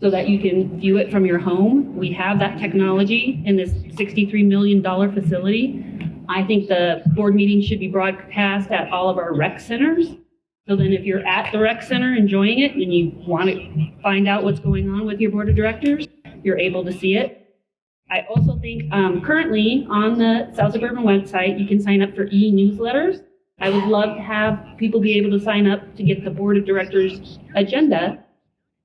so that you can view it from your home. We have that technology in this $63 million facility. I think the board meeting should be broadcast at all of our rec centers. So then if you're at the rec center enjoying it and you want to find out what's going on with your board of directors, you're able to see it. I also think currently on the South Suburban website, you can sign up for e-newsletters. I would love to have people be able to sign up to get the board of directors agenda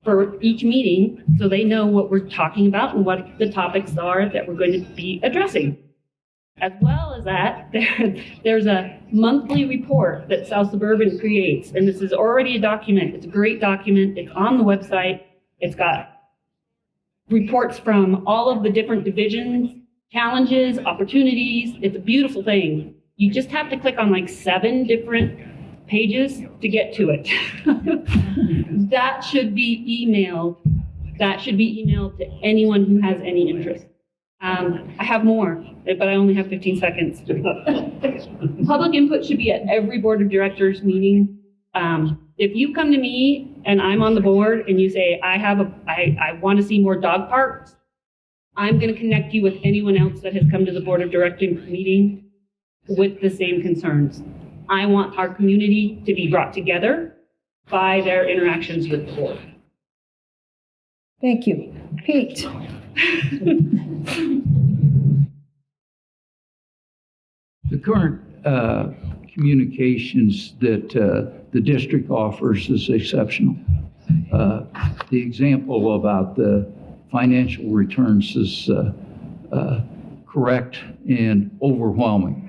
for each meeting so they know what we're talking about and what the topics are that we're going to be addressing. As well as that, there's a monthly report that South Suburban creates, and this is already a document. It's a great document. It's on the website. It's got reports from all of the different divisions, challenges, opportunities. It's a beautiful thing. You just have to click on like 7 different pages to get to it. That should be emailed. That should be emailed to anyone who has any interest. I have more, but I only have 15 seconds. Public input should be at every board of directors meeting. If you come to me and I'm on the board and you say, I want to see more dog parks, I'm going to connect you with anyone else that has come to the board of directors meeting with the same concerns. I want our community to be brought together by their interactions with the board. Thank you. Pete? The current communications that the district offers is exceptional. The example about the financial returns is correct and overwhelming.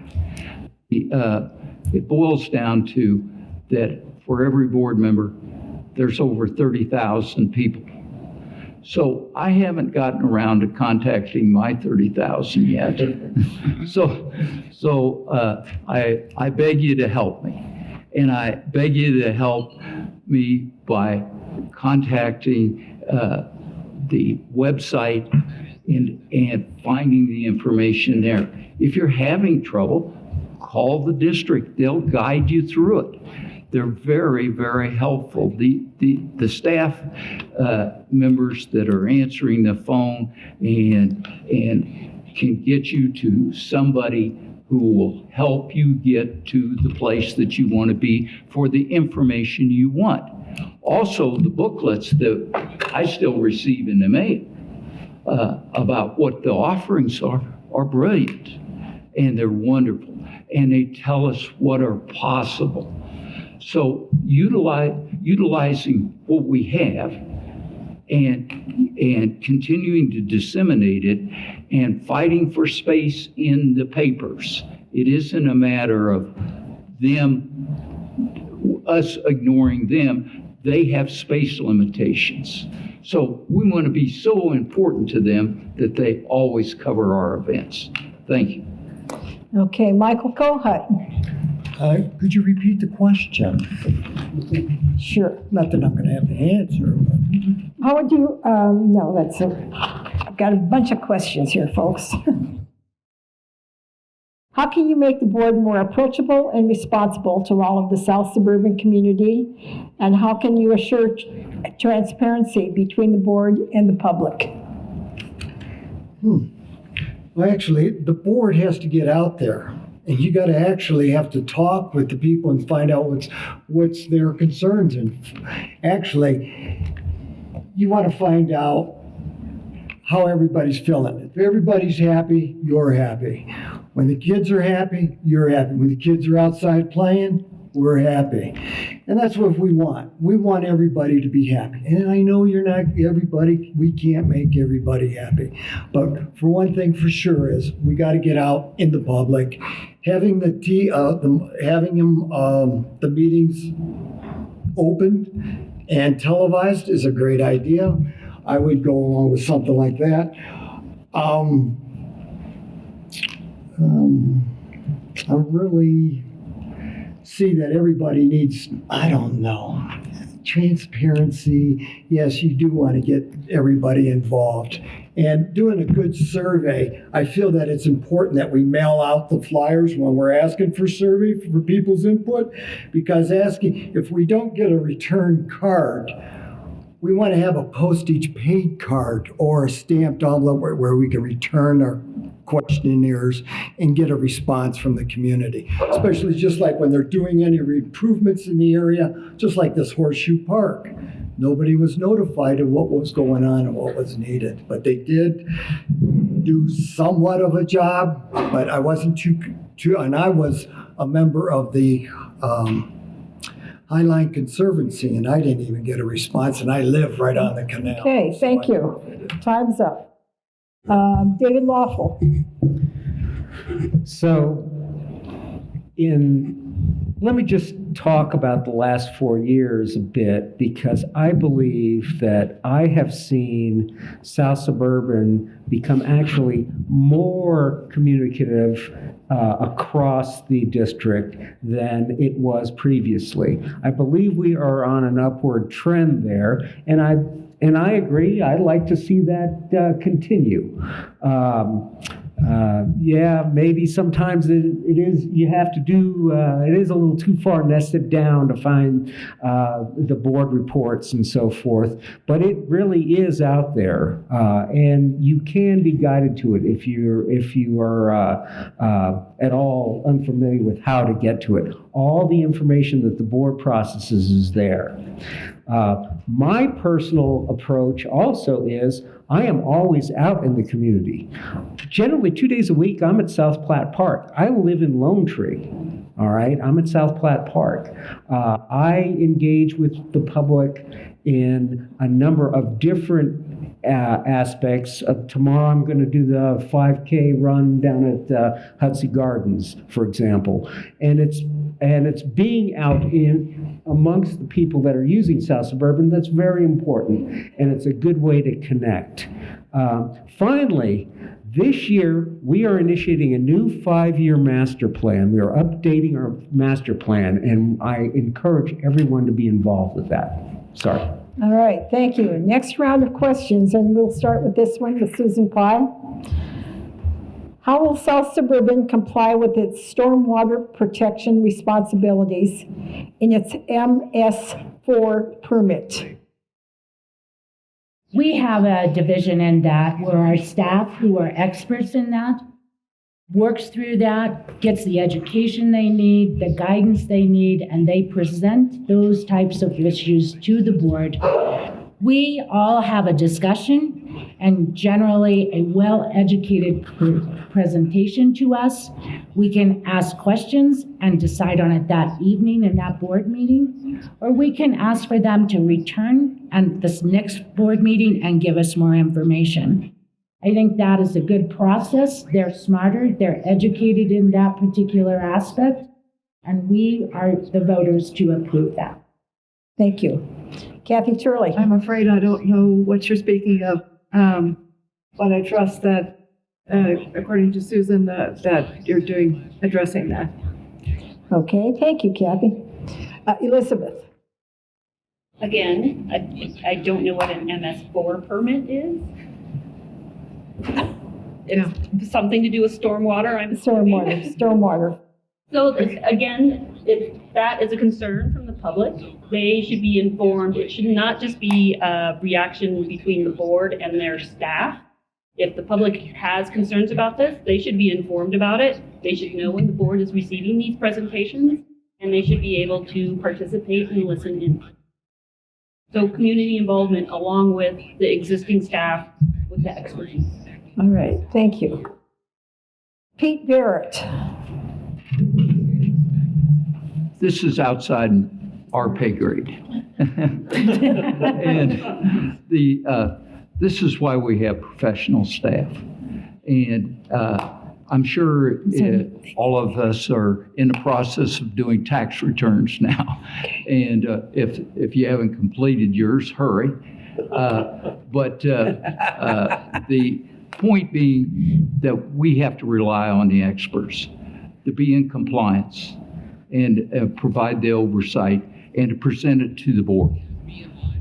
It boils down to that for every board member, there's over 30,000 people. So I haven't gotten around to contacting my 30,000 yet. So I beg you to help me. And I beg you to help me by contacting the website and finding the information there. If you're having trouble, call the district. They'll guide you through it. They're very, very helpful. The staff members that are answering the phone and can get you to somebody who will help you get to the place that you want to be for the information you want. Also, the booklets that I still receive in the mail about what the offerings are brilliant, and they're wonderful, and they tell us what are possible. So utilizing what we have and continuing to disseminate it and fighting for space in the papers. It isn't a matter of us ignoring them. They have space limitations. So we want to be so important to them that they always cover our events. Thank you. Okay, Michael Cohen. Could you repeat the question? Sure. Not that I'm going to have the answer. But... How would you, no, I've got a bunch of questions here, folks. How can you make the board more approachable and responsible to all of the South Suburban community? And how can you assure transparency between the board and the public? Well, actually, the board has to get out there. And you got to actually have to talk with the people and find out what's their concerns. And actually, you want to find out how everybody's feeling. If everybody's happy, you're happy. When the kids are happy, you're happy. When the kids are outside playing, we're happy. And that's what we want. We want everybody to be happy. And I know you're not everybody, we can't make everybody happy. But for one thing for sure is we got to get out in the public. Having the meetings opened and televised is a great idea. I would go along with something like that. I really see that everybody needs, I don't know, transparency. Yes, you do want to get everybody involved. And doing a good survey, I feel that it's important that we mail out the flyers when we're asking for survey for people's input, because if we don't get a return card, we want to have a postage paid card or a stamped envelope where we can return our questionnaires and get a response from the community, especially just like when they're doing any improvements in the area, just like this Horseshoe Park. Nobody was notified of what was going on and what was needed, but they did. do somewhat of a job, but I wasn't too, and I was a member of the Highline Conservancy, and I didn't even get a response, and I live right on the canal. Okay, thank you. Time's up. David Waffle. So, let me just talk about the last 4 years a bit, because I believe that I have seen South Suburban become actually more communicative across the district than it was previously. I believe we are on an upward trend there, and I agree. I'd like to see that continue. Yeah, maybe sometimes it is, you have to do, it is a little too far nested down to find the board reports and so forth, but it really is out there, and you can be guided to it if you are at all unfamiliar with how to get to it. All the information that the board processes is there. My personal approach also is I am always out in the community. Generally, 2 days a week, I'm at South Platte Park. I live in Lone Tree, all right? I'm at South Platte Park. I engage with the public in a number of different aspects. Tomorrow I'm going to do the 5K run down at Hudson Gardens, for example. And it's being out in amongst the people that are using South Suburban that's very important, and it's a good way to connect. Finally, this year we are initiating a new 5-year master plan. We are updating our master plan, and I encourage everyone to be involved with that. Sorry. All right, thank you. Next round of questions, and we'll start with this one with Susan Pye. How will South Suburban comply with its stormwater protection responsibilities in its MS4 permit? We have a division in that where our staff, who are experts in that, works through that, gets the education they need, the guidance they need, and they present those types of issues to the board. We all have a discussion and generally a well-educated presentation to us. We can ask questions and decide on it that evening in that board meeting, or we can ask for them to return at this next board meeting and give us more information. I think that is a good process. They're smarter, they're educated in that particular aspect, and we are the voters to approve that. Thank you. Kathy Turley. I'm afraid I don't know what you're speaking of, but I trust that, according to Susan, that you're addressing that. Okay, thank you, Kathy. Elizabeth. Again, I don't know what an MS4 permit is. It's something to do with stormwater, I'm assuming. Stormwater. So again, if that is a concern from the public, they should be informed. It should not just be a reaction between the board and their staff. If the public has concerns about this, they should be informed about it. They should know when the board is receiving these presentations, and they should be able to participate and listen in. So community involvement along with the existing staff with the expertise. All right, thank you. Pete Barrett. This is outside our pay grade. And this is why we have professional staff. And I'm sure all of us are in the process of doing tax returns now. And if you haven't completed yours, hurry. But the point being that we have to rely on the experts to be in compliance and provide the oversight and to present it to the board.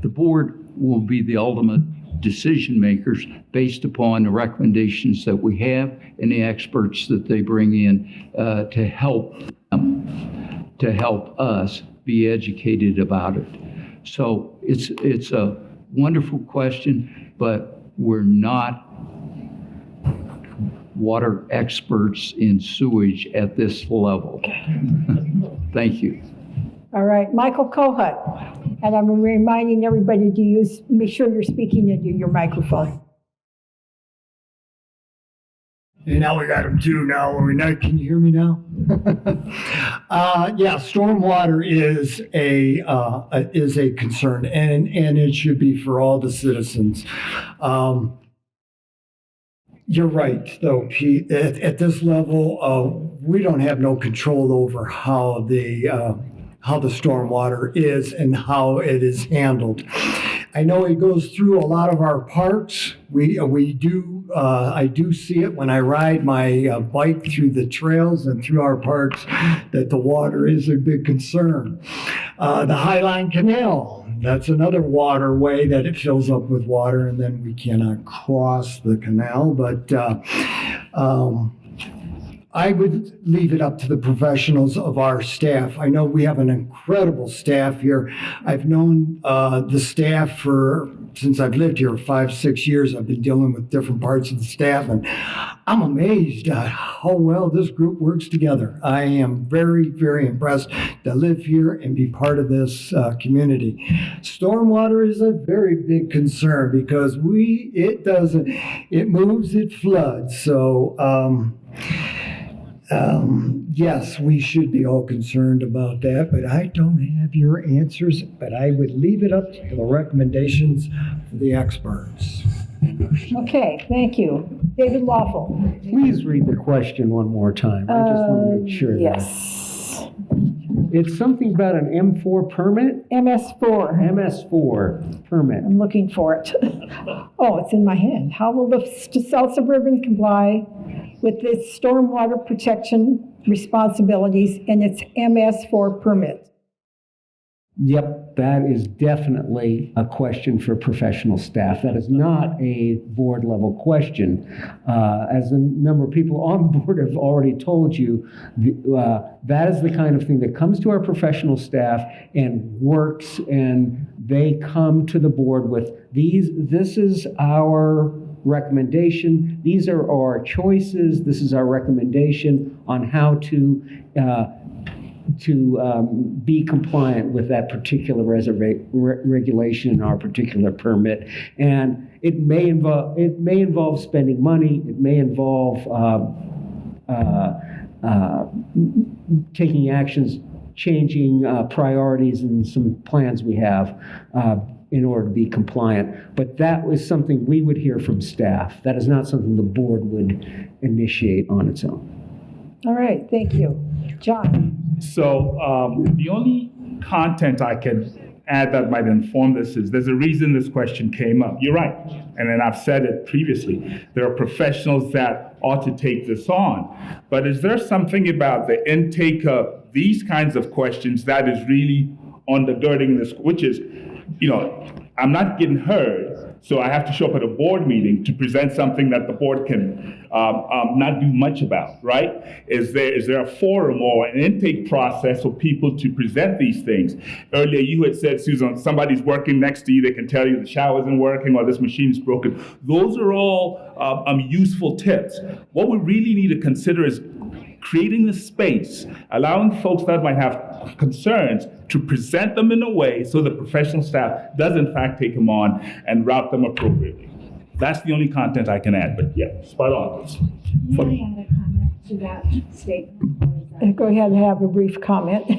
The board will be the ultimate decision makers based upon the recommendations that we have and the experts that they bring in to help us be educated about it. So it's a wonderful question, but we're not water experts in sewage at this level. Thank you. All right, Michael Kohut. And I'm reminding everybody to make sure you're speaking into your microphone. And now we got them two now. Are we not, can you hear me now? Yeah, stormwater is a concern, and it should be for all the citizens. You're right, though, Pete. At this level, we don't have no control over how the stormwater is and how it is handled. I know it goes through a lot of our parks. We do. I do see it when I ride my bike through the trails and through our parks, that the water is a big concern. The Highline Canal, that's another waterway that it fills up with water, and then we cannot cross the canal. But I would leave it up to the professionals of our staff. I know we have an incredible staff here. I've known the staff since I've lived here 5-6 years. I've been dealing with different parts of the staff, and I'm amazed at how well this group works together. I am very, very impressed to live here and be part of this community. Stormwater is a very big concern because it moves, it floods. So, yes, we should be all concerned about that, but I don't have your answers, but I would leave it up to the recommendations for the experts. Okay, thank you. David Waffle. Please read the question one more time. I just want to make sure that. Yes. It's something about an M4 permit? MS4. MS4 permit. I'm looking for it. Oh, it's in my hand. How will the South Suburban comply with its stormwater protection responsibilities in its MS4 permit? Yep, that is definitely a question for professional staff. That is not a board level question. As a number of people on board have already told you, that is the kind of thing that comes to our professional staff and works, and they come to the board with this is our recommendation, these are our choices, this is our recommendation on how to be compliant with that particular regulation in our particular permit. And it may involve spending money, it may involve taking actions, changing priorities and some plans we have in order to be compliant. But that was something we would hear from staff. That is not something the board would initiate on its own. All right, thank you. John. So the only content I can add that might inform this is there's a reason this question came up. You're right. And then I've said it previously. There are professionals that ought to take this on. But is there something about the intake of these kinds of questions that is really undergirding this, which is, I'm not getting heard, so I have to show up at a board meeting to present something that the board can not do much about, right? Is there a forum or an intake process for people to present these things? Earlier you had said, Susan, somebody's working next to you, they can tell you the shower isn't working or this machine's broken. Those are all useful tips. What we really need to consider is creating the space, allowing folks that might have concerns to present them in a way so the professional staff does in fact take them on and route them appropriately. That's the only content I can add, but yeah, spot on. May I add a comment to that statement? Go ahead and have a brief comment.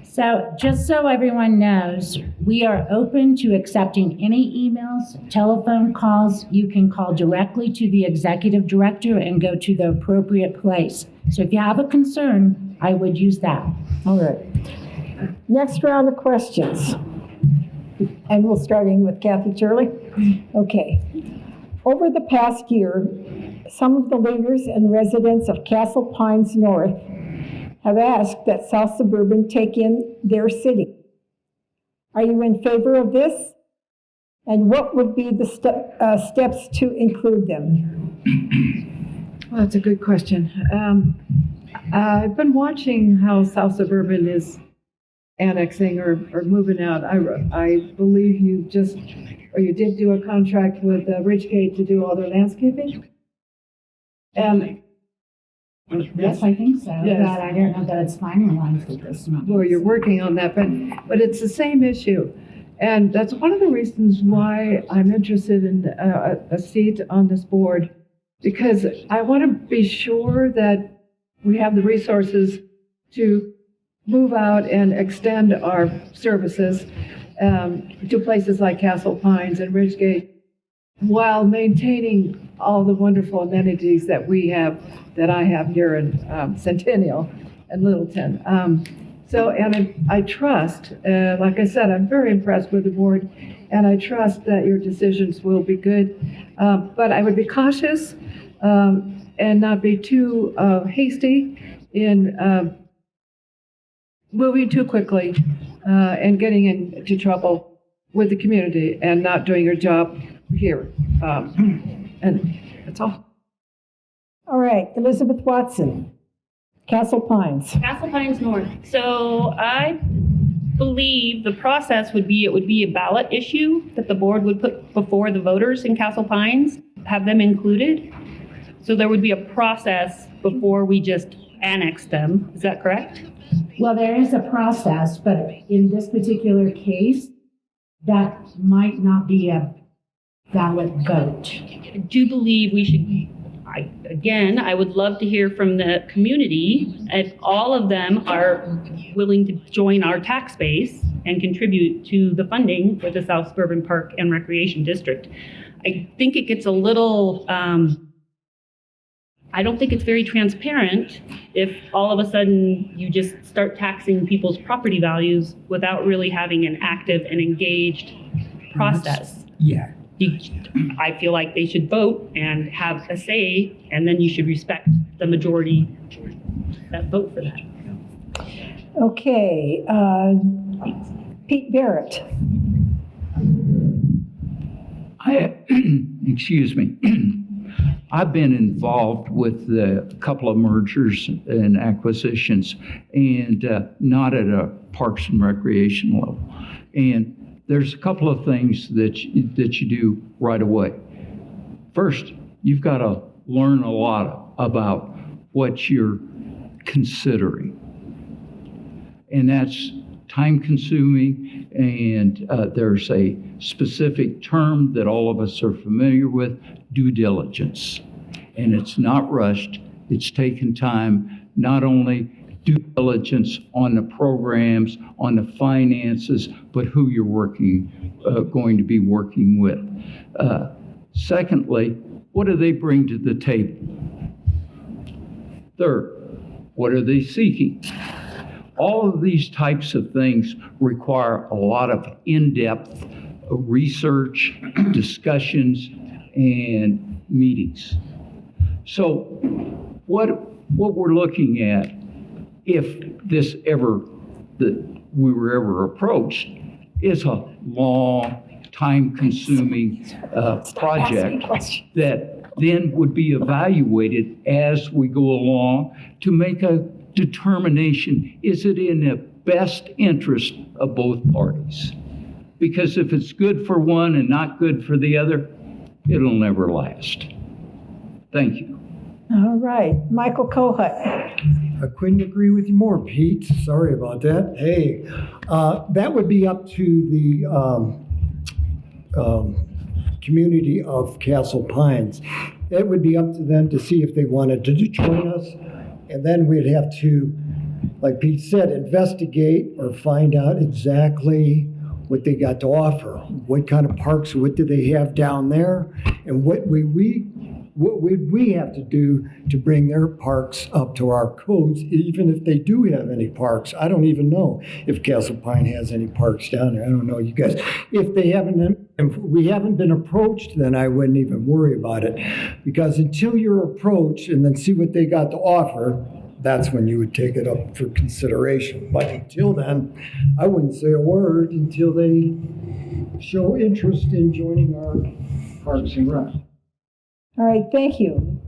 So just so everyone knows, we are open to accepting any emails, telephone calls. You can call directly to the executive director and go to the appropriate place. So if you have a concern, I would use that. All right. Next round of questions. And we'll start in with Kathy Turley. Okay. Over the past year, some of the leaders and residents of Castle Pines North have asked that South Suburban take in their city. Are you in favor of this? And what would be the steps to include them? Well, that's a good question. I've been watching how South Suburban is annexing or moving out. I believe you did do a contract with Ridgegate to do all their landscaping? And Yes, I think so. Yes. But I don't know that it's finalized at this moment. well, you're working on that, but it's the same issue. And that's one of the reasons why I'm interested in a seat on this board because I want to be sure that we have the resources to move out and extend our services to places like Castle Pines and Ridgegate, while maintaining all the wonderful amenities that I have here in Centennial and Littleton. And I trust, like I said, I'm very impressed with the board, and I trust that your decisions will be good. But I would be cautious and not be too hasty in moving too quickly and getting into trouble with the community and not doing your job here. And that's all. All right, Elizabeth Watson, Castle Pines. Castle Pines North. So I believe the process would be, it would be a ballot issue that the board would put before the voters in Castle Pines, have them included. So there would be a process before we just annex them. Is that correct? Well, there is a process, but in this particular case, that might not be a valid vote. I do believe we should, I would love to hear from the community if all of them are willing to join our tax base and contribute to the funding for the South Suburban Park and Recreation District. I think it gets a little, I don't think it's very transparent if all of a sudden you just start taxing people's property values without really having an active and engaged process. Yeah. I feel like they should vote and have a say, and then you should respect the majority that vote for that. Okay, Pete Barrett. Excuse me. I've been involved with a couple of mergers and acquisitions, and not at a Parks and Recreation level. And there's a couple of things that you do right away. First, you've got to learn a lot about what you're considering. And that's time-consuming, and there's a specific term that all of us are familiar with, due diligence. And it's not rushed. It's taken time, not only due diligence on the programs, on the finances, but who you're going to be working with. Secondly, what do they bring to the table? Third, what are they seeking? All of these types of things require a lot of in-depth research, discussions, and meetings. So what we're looking at, if we were ever approached, is a long, time-consuming project that then would be evaluated as we go along to make a determination, is it in the best interest of both parties? Because if it's good for one and not good for the other, it'll never last. Thank you. All right, Michael Cohen. I couldn't agree with you more, Pete. Sorry about that. Hey, that would be up to the community of Castle Pines. It would be up to them to see if they wanted to join us. And then we'd have to, like Pete said, investigate or find out exactly what they got to offer. What kind of parks, what do they have down there? And what would we have to do to bring their parks up to our codes, even if they do have any parks? I don't even know if Castle Pine has any parks down there. I don't know, you guys. If we haven't been approached, then I wouldn't even worry about it. Because until you're approached and then see what they got to offer, that's when you would take it up for consideration. But until then, I wouldn't say a word until they show interest in joining our Parks and Rec. All right, thank you.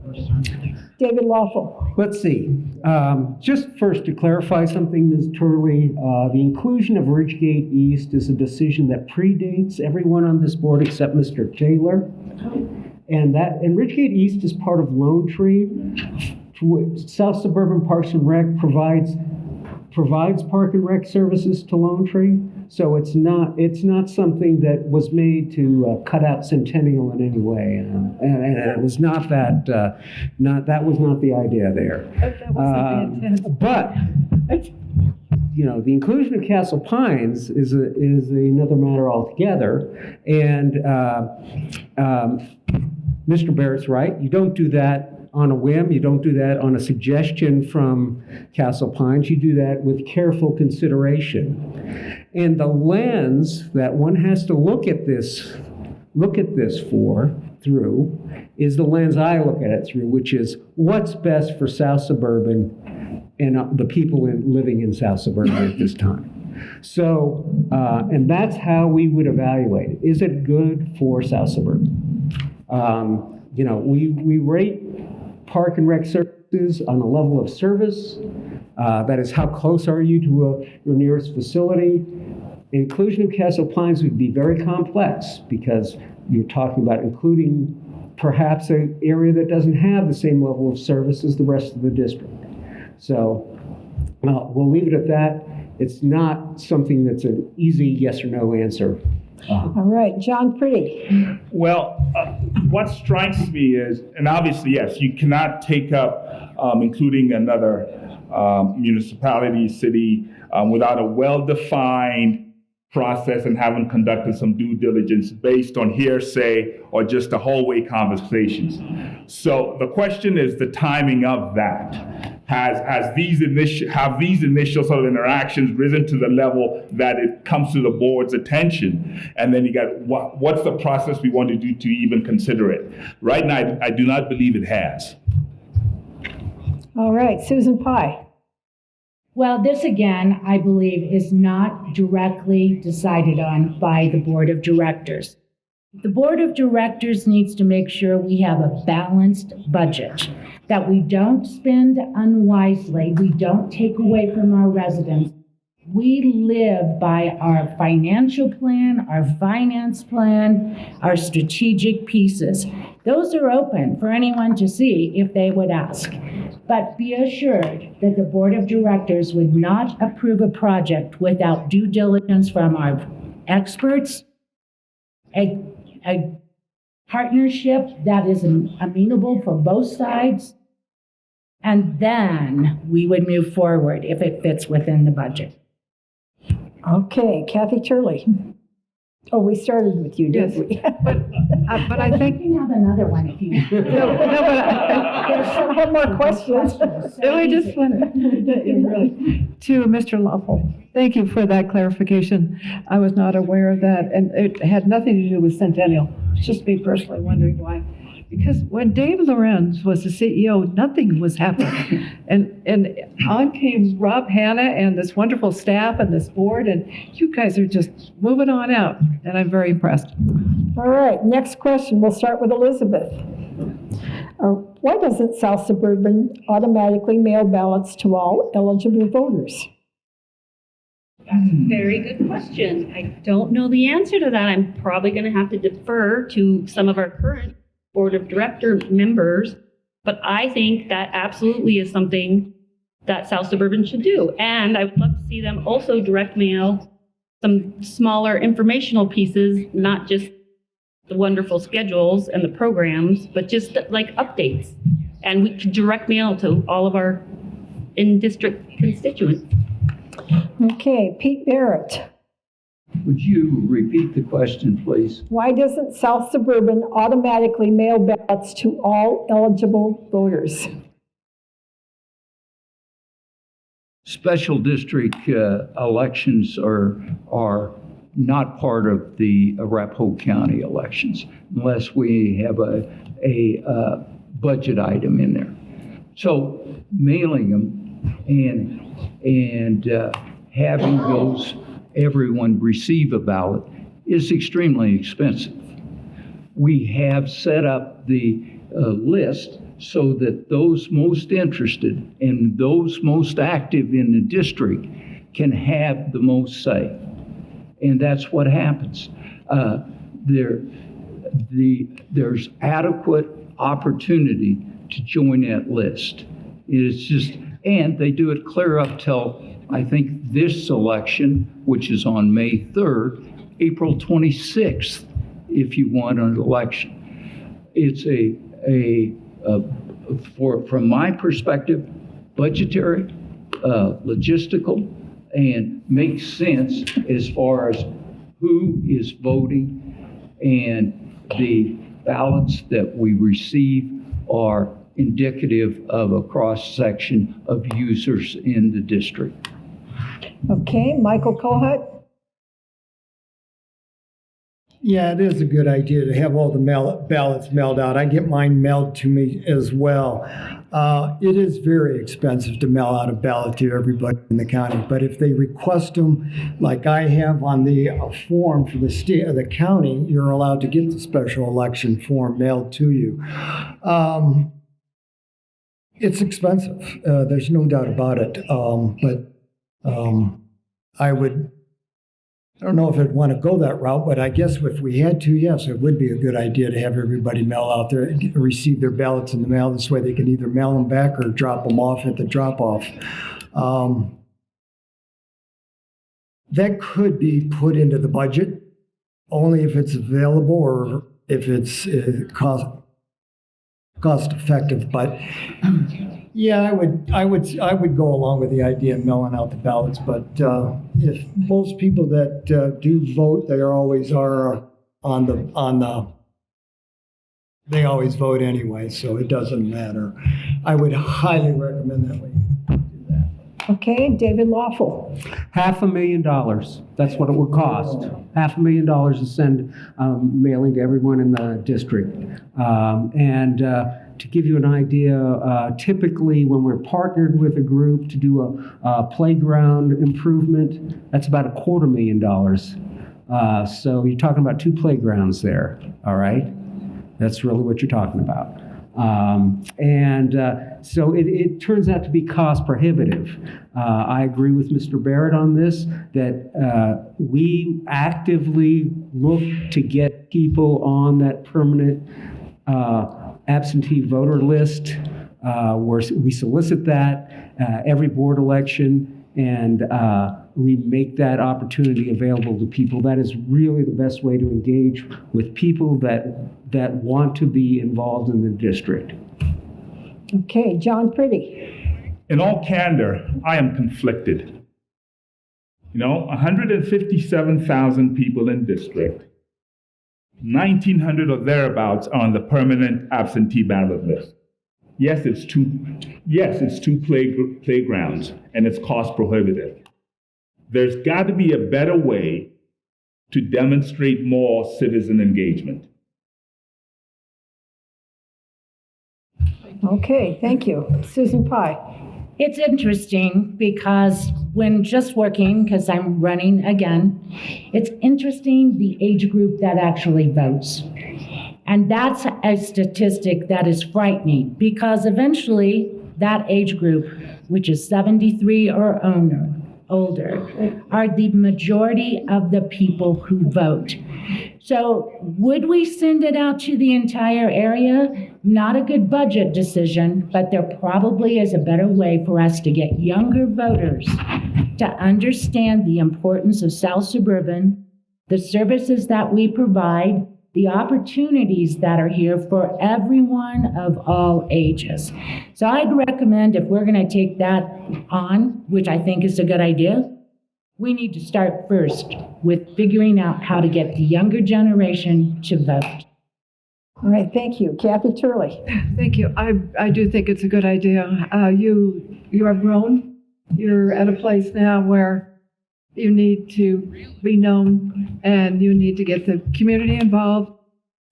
David Waffle. Let's see. Just first to clarify something, Ms. Turley, the inclusion of Ridgegate East is a decision that predates everyone on this board except Mr. Taylor. And Ridgegate East is part of Lone Tree. South Suburban Parks and Rec provides provides park and rec services to Lone Tree. So it's not something that was made to cut out Centennial in any way, and it was not that that was not the idea there. That wasn't the intent. But the inclusion of Castle Pines is another matter altogether, and Mr. Barrett's right. You don't do that on a whim. You don't do that on a suggestion from Castle Pines. You do that with careful consideration. And the lens that one has to look at this through is the lens I look at it through, which is what's best for South Suburban and the people living in South Suburban at this time. So, and that's how we would evaluate it. Is it good for South Suburban? We rate park and rec services on a level of service. That is, how close are you to your nearest facility? Inclusion of Castle Pines would be very complex because you're talking about including perhaps an area that doesn't have the same level of service as the rest of the district. So we'll leave it at that. It's not something that's an easy yes or no answer. All right, John Pretty. Well, what strikes me is, and obviously, yes, you cannot take up including another municipality, city, without a well-defined process and having conducted some due diligence based on hearsay or just the hallway conversations. So the question is the timing of that. Have these initial sort of interactions risen to the level that it comes to the board's attention? And then you got what's the process we want to do to even consider it? Right now, I do not believe it has. All right, Susan Pye. Well, this again, I believe, is not directly decided on by the board of directors. The board of directors needs to make sure we have a balanced budget, that we don't spend unwisely, we don't take away from our residents. We live by our financial plan, our finance plan, our strategic pieces. Those are open for anyone to see if they would ask. But be assured that the board of directors would not approve a project without due diligence from our experts, a partnership that is amenable for both sides, and then we would move forward if it fits within the budget. Okay, Kathy Turley. Oh, we started with you, didn't we? But I think You can have another one if you want. I have more questions. No, I just wanted to Mr. Waffle. Thank you for that clarification. I was not aware of that, and it had nothing to do with Centennial. It's just me personally wondering why. Because when Dave Lorenz was the CEO, nothing was happening. And on came Rob Hanna and this wonderful staff and this board, and you guys are just moving on out, and I'm very impressed. All right, next question. We'll start with Elizabeth. Why doesn't South Suburban automatically mail ballots to all eligible voters? That's a very good question. I don't know the answer to that. I'm probably going to have to defer to some of our current board of director members, but I think that absolutely is something that South Suburban should do. And I would love to see them also direct mail some smaller informational pieces, not just the wonderful schedules and the programs, but just like updates. And we could direct mail to all of our in-district constituents. Okay, Pete Barrett. Would you repeat the question, please? Why doesn't South Suburban automatically mail ballots to all eligible voters? Special district elections are not part of the Arapahoe County elections unless we have a budget item in there. So mailing them and having everyone receive a ballot is extremely expensive. We have set up the list so that those most interested and those most active in the district can have the most say. And that's what happens. There's adequate opportunity to join that list. It's just, and they do it clear up till I think this election, which is on May 3rd, April 26th, if you want an election. It's from my perspective, budgetary, logistical, and makes sense as far as who is voting, and the ballots that we receive are indicative of a cross-section of users in the district. Okay, Michael Cohen? Yeah, it is a good idea to have all the ballots mailed out. I get mine mailed to me as well. It is very expensive to mail out a ballot to everybody in the county, but if they request them, like I have on the form for the state of the county, you're allowed to get the special election form mailed to you. It's expensive. There's no doubt about it. I don't know if I'd want to go that route, but I guess if we had to, yes, it would be a good idea to have everybody mail out there, receive their ballots in the mail. This way they can either mail them back or drop them off at the drop-off. That could be put into the budget only if it's available or if it's cost effective. But yeah, I would go along with the idea of mailing out the ballots. But if most people that do vote, they always are they always vote anyway, so it doesn't matter. I would highly recommend that we do that. Okay, David Waffle. $500,000. That's what it would cost. $500,000 to send mailing to everyone in the district. To give you an idea, typically when we're partnered with a group to do a playground improvement, that's about $250,000. So you're talking about 2 playgrounds there, all right? That's really what you're talking about. So it turns out to be cost prohibitive. I agree with Mr. Barrett on this, that we actively look to get people on that permanent absentee voter list. We solicit that every board election, and we make that opportunity available to people. That is really the best way to engage with people that want to be involved in the district. Okay, John Pretty. In all candor, I am conflicted. 157,000 people in district. 1,900 or thereabouts are on the permanent absentee ballot list. Yes, it's two playgrounds, and it's cost prohibitive. There's got to be a better way to demonstrate more citizen engagement. Okay, thank you. Susan Pye. It's interesting because when just working, because I'm running again, it's interesting the age group that actually votes. And that's a statistic that is frightening because eventually that age group, which is 73 or older, are the majority of the people who vote. So would we send it out to the entire area? Not a good budget decision, but there probably is a better way for us to get younger voters to understand the importance of South Suburban, the services that we provide, the opportunities that are here for everyone of all ages. So I'd recommend if we're going to take that on, which I think is a good idea, we need to start first with figuring out how to get the younger generation to vote. All right, thank you. Kathy Turley. Thank you. I do think it's a good idea. You have grown. You're at a place now where you need to be known and you need to get the community involved.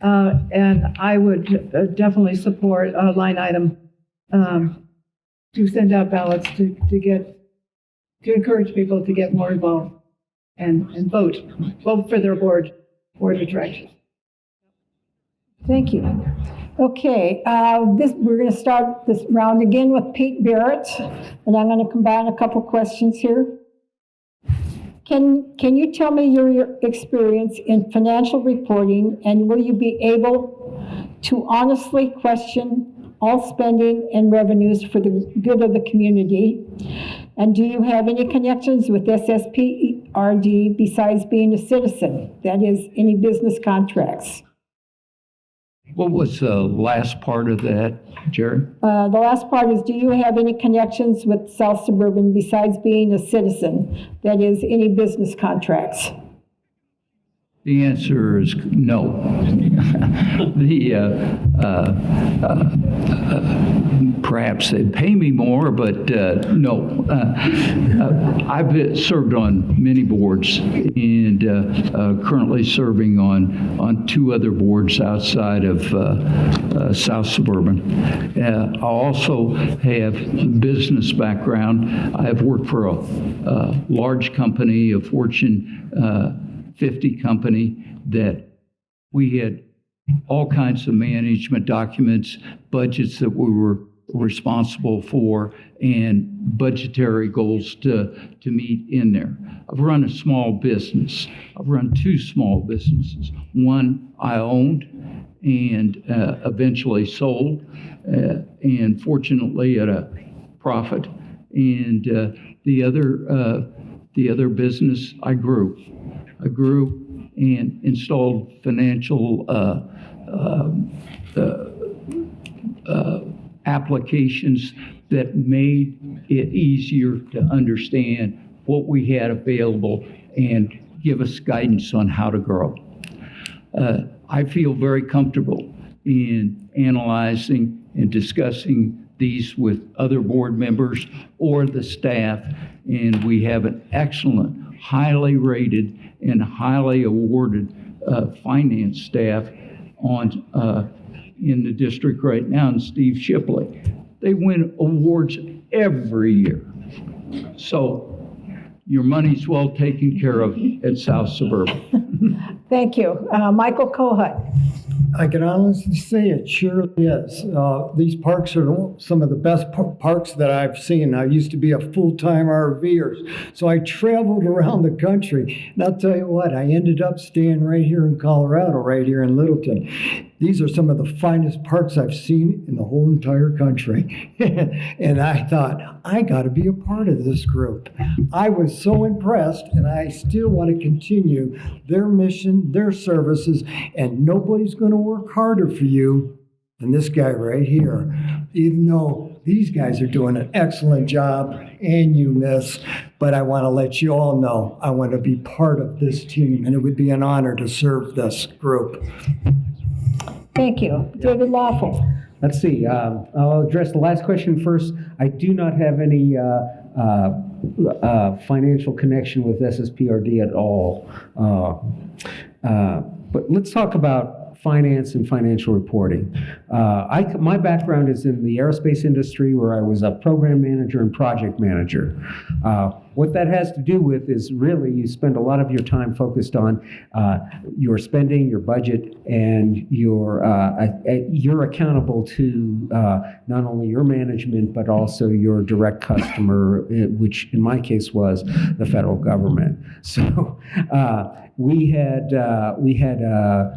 And I would definitely support a line item to send out ballots to encourage people to get more involved and vote for their board of directors. Thank you. Okay, we're going to start this round again with Pete Barrett, and I'm going to combine a couple questions here. Can you tell me your experience in financial reporting, and will you be able to honestly question all spending and revenues for the good of the community? And do you have any connections with SSPRD besides being a citizen? That is, any business contracts? What was the last part of that, Jerry? The last part is, do you have any connections with South Suburban besides being a citizen? That is, any business contracts? The answer is no. Perhaps they'd pay me more, but no. I've served on many boards and currently serving on 2 other boards outside of South Suburban. I also have business background. I have worked for a large company, a Fortune 50 company, that we had all kinds of management documents, budgets that we were responsible for, and budgetary goals to meet in there. I've run a small business. I've run 2 small businesses. One I owned and eventually sold, and fortunately at a profit. And the other business I grew. I grew and installed financial applications that made it easier to understand what we had available and give us guidance on how to grow. I feel very comfortable in analyzing and discussing these with other board members or the staff, and we have an excellent, highly rated and highly awarded finance staff in the district right now, and Steve Shipley. They win awards every year. So your money's well taken care of at South Suburban. Thank you. Michael Cohen. I can honestly say it surely is. These parks are some of the best parks that I've seen. I used to be a full-time RVer, so I traveled around the country. And I'll tell you what, I ended up staying right here in Colorado, right here in Littleton. These are some of the finest parks I've seen in the whole entire country. And I thought, I got to be a part of this group. I was so impressed, and I still want to continue their mission, their services, and nobody's going to work harder for you than this guy right here. Even though these guys are doing an excellent job, and you miss, but I want to let you all know I want to be part of this team, and it would be an honor to serve this group. Thank you. David Waffle. Let's see. I'll address the last question first. I do not have any financial connection with SSPRD at all. But let's talk about finance and financial reporting. My background is in the aerospace industry, where I was a program manager and project manager. What that has to do with is really you spend a lot of your time focused on your spending, your budget, and you're accountable to not only your management but also your direct customer, which in my case was the federal government. So we had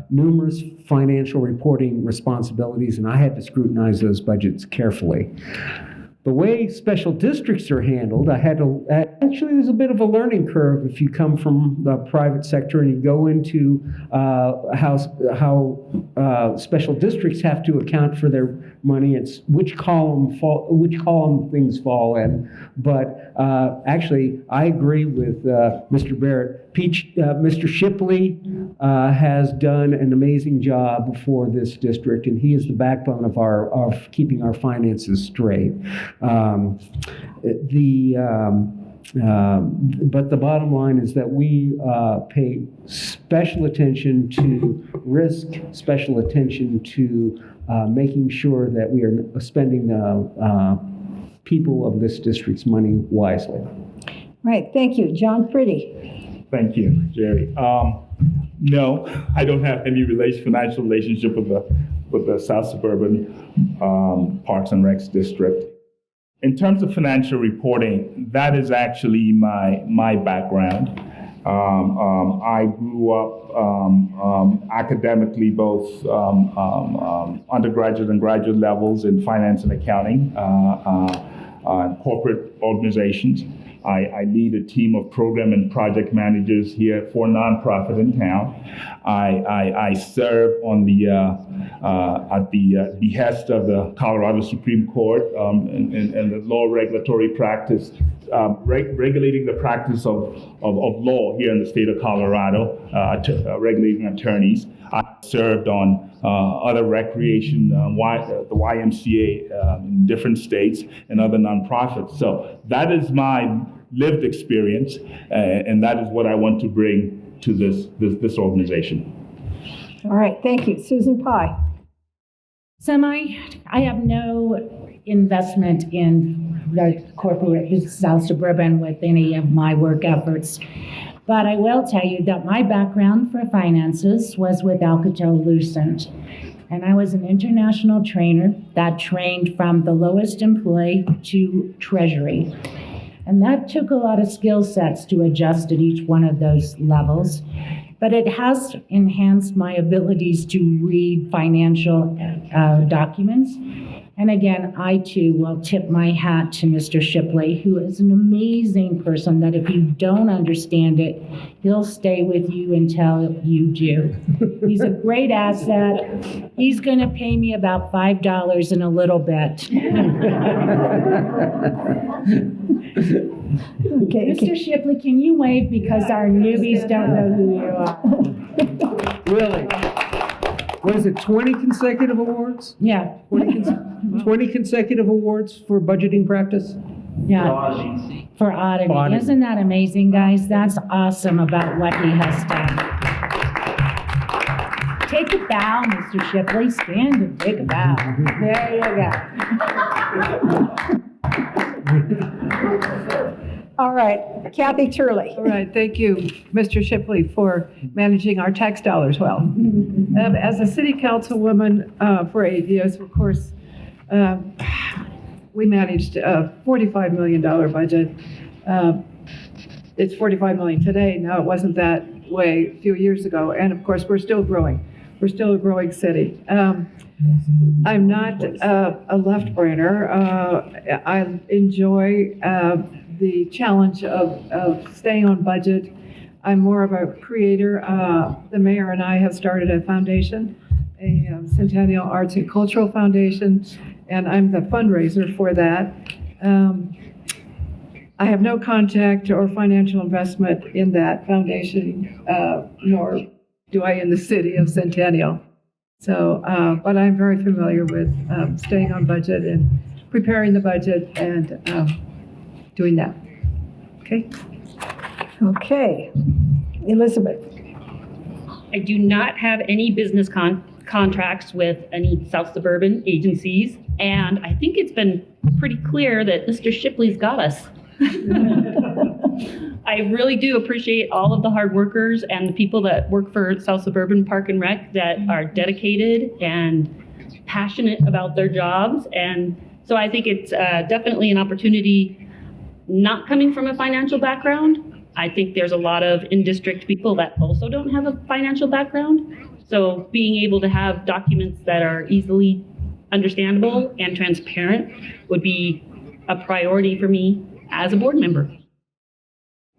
numerous financial reporting responsibilities, and I had to scrutinize those budgets carefully. The way special districts are handled, actually there's a bit of a learning curve if you come from the private sector and you go into how special districts have to account for their money. It's which column things fall in. But actually, I agree with Mr. Barrett. Mr. Shipley has done an amazing job for this district, and he is the backbone of keeping our finances straight. But the bottom line is that we pay special attention to risk, special attention to making sure that we are spending the people of this district's money wisely. Right, thank you. John Pretty. Thank you, Jerry. No, I don't have any financial relationship with the South Suburban Parks and Recs District. In terms of financial reporting, that is actually my background. I grew up academically, both undergraduate and graduate levels in finance and accounting. corporate organizations. I lead a team of program and project managers here for a nonprofit in town. I serve on the at the behest of the Colorado Supreme Court and the law regulatory practice, regulating the practice of law here in the state of Colorado, regulating attorneys. I served on other recreation, the YMCA in different states and other nonprofits. So that is my lived experience, and that is what I want to bring to this organization. All right, thank you. Susan Pye. I have no investment in the corporate South Suburban with any of my work efforts. But I will tell you that my background for finances was with Alcatel-Lucent. And I was an international trainer that trained from the lowest employee to treasury. And that took a lot of skill sets to adjust at each one of those levels. But it has enhanced my abilities to read financial documents. And again, I too will tip my hat to Mr. Shipley, who is an amazing person that if you don't understand it, he'll stay with you until you do. He's a great asset. He's going to pay me about $5 in a little bit. Okay. Mr. Shipley, can you wave because our newbies don't know who you are? Really? What is it, 20 consecutive awards? Yeah. 20 consecutive awards for budgeting practice? Yeah. For auditing. Auditing. Isn't that amazing, guys? That's awesome about what he has done. Take a bow, Mr. Shipley. Stand and take a bow. There you go. All right, Kathy Turley. All right, thank you, Mr. Shipley, for managing our tax dollars well. As a city councilwoman for 8 years, of course, we managed a $45 million budget. It's $45 million today. Now, it wasn't that way a few years ago. And of course, we're still growing. We're still a growing city. I'm not a left-brainer. I enjoy the challenge of staying on budget. I'm more of a creator. The mayor and I have started a foundation, a Centennial Arts and Cultural Foundation, and I'm the fundraiser for that. I have no contact or financial investment in that foundation, nor do I in the city of Centennial. So, but I'm very familiar with staying on budget and preparing the budget and doing that. Okay? Okay. Elizabeth. I do not have any business contracts with any South Suburban agencies, and I think it's been pretty clear that Mr. Shipley's got us. I really do appreciate all of the hard workers and the people that work for South Suburban Park and Rec that are dedicated and passionate about their jobs. And so I think it's definitely an opportunity. Not coming from a financial background, I think there's a lot of in-district people that also don't have a financial background. So being able to have documents that are easily understandable and transparent would be a priority for me as a board member.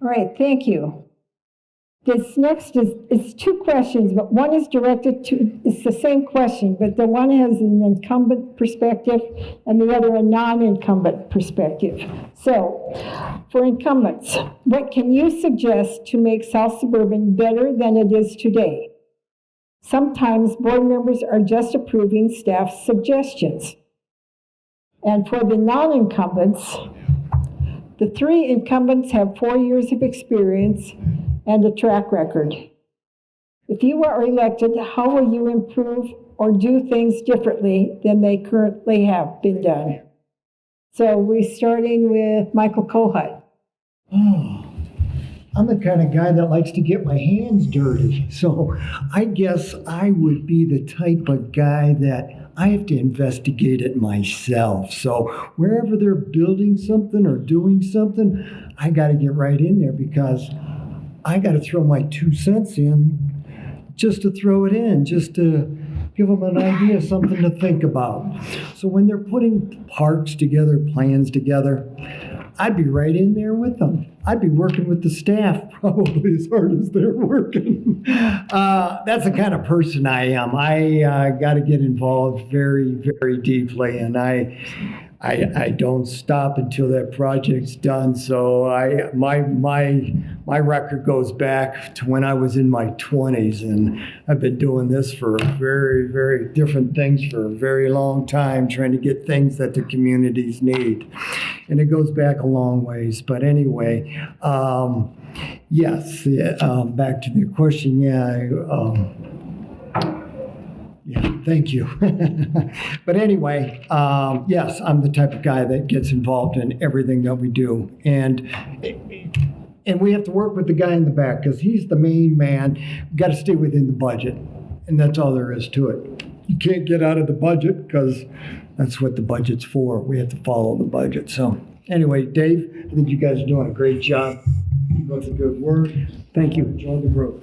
All right, thank you. This next is two questions, but one is directed to, it's the same question, but the one has an incumbent perspective and the other a non-incumbent perspective. So, for incumbents, what can you suggest to make South Suburban better than it is today? Sometimes board members are just approving staff's suggestions. And for the non-incumbents, the 3 incumbents have 4 years of experience and a track record. If you are elected, how will you improve or do things differently than they currently have been done? So we're starting with Michael Kohut. Oh, I'm the kind of guy that likes to get my hands dirty. So I guess I would be the type of guy that I have to investigate it myself. So wherever they're building something or doing something, I got to get right in there because I got to throw my 2 cents in just to throw it in, just to give them an idea, something to think about. So when they're putting parks together, plans together, I'd be right in there with them. I'd be working with the staff probably as hard as they're working. That's the kind of person I am. I got to get involved very, very deeply, and I don't stop until that project's done. So my record goes back to when I was in my 20s, and I've been doing this for very, very different things for a very long time, trying to get things that the communities need. And it goes back a long ways. But anyway, yes, back to the question. Yeah, thank you. But anyway, yes, I'm the type of guy that gets involved in everything that we do. And we have to work with the guy in the back because he's the main man. We've got to stay within the budget. And that's all there is to it. You can't get out of the budget because that's what the budget's for. We have to follow the budget. So anyway, Dave, I think you guys are doing a great job. Keep up the good work. Thank you. Enjoy the growth.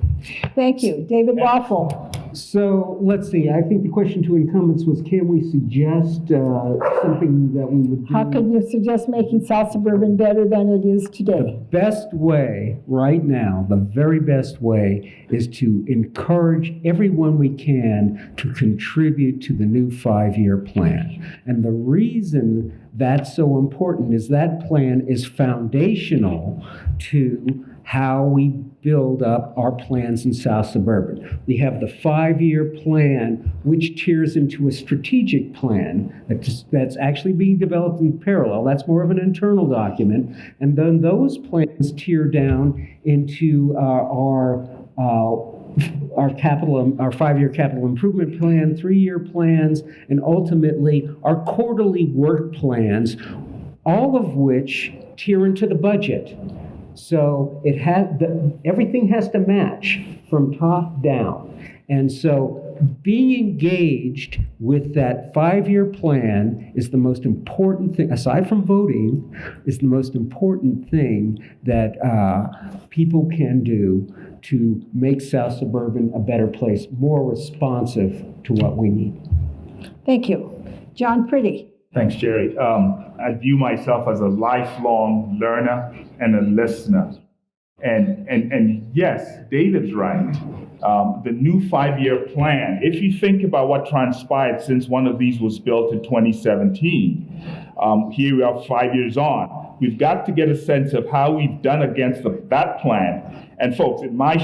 Thank you. David Waffle. So let's see. I think the question to incumbents was, can we suggest something that we would do? How could you suggest making South Suburban better than it is today? Best way right now, the very best way, is to encourage everyone we can to contribute to the new 5-year plan. And the reason that's so important is that plan is foundational to how we build up our plans in South Suburban. We have the 5-year plan, which tiers into a strategic plan that's actually being developed in parallel. That's more of an internal document. And then those plans tier down into our 5-year capital improvement plan, 3-year plans, and ultimately our quarterly work plans, all of which tier into the budget. So everything has to match from top down. And so being engaged with that 5-year plan is the most important thing, aside from voting, is the most important thing that people can do to make South Suburban a better place, more responsive to what we need. Thank you. John Pretty. Thanks, Jerry. I view myself as a lifelong learner and a listener. And yes, David's right. The new 5-year plan, if you think about what transpired since one of these was built in 2017, here we are 5 years on. We've got to get a sense of how we've done against that plan. And folks, in my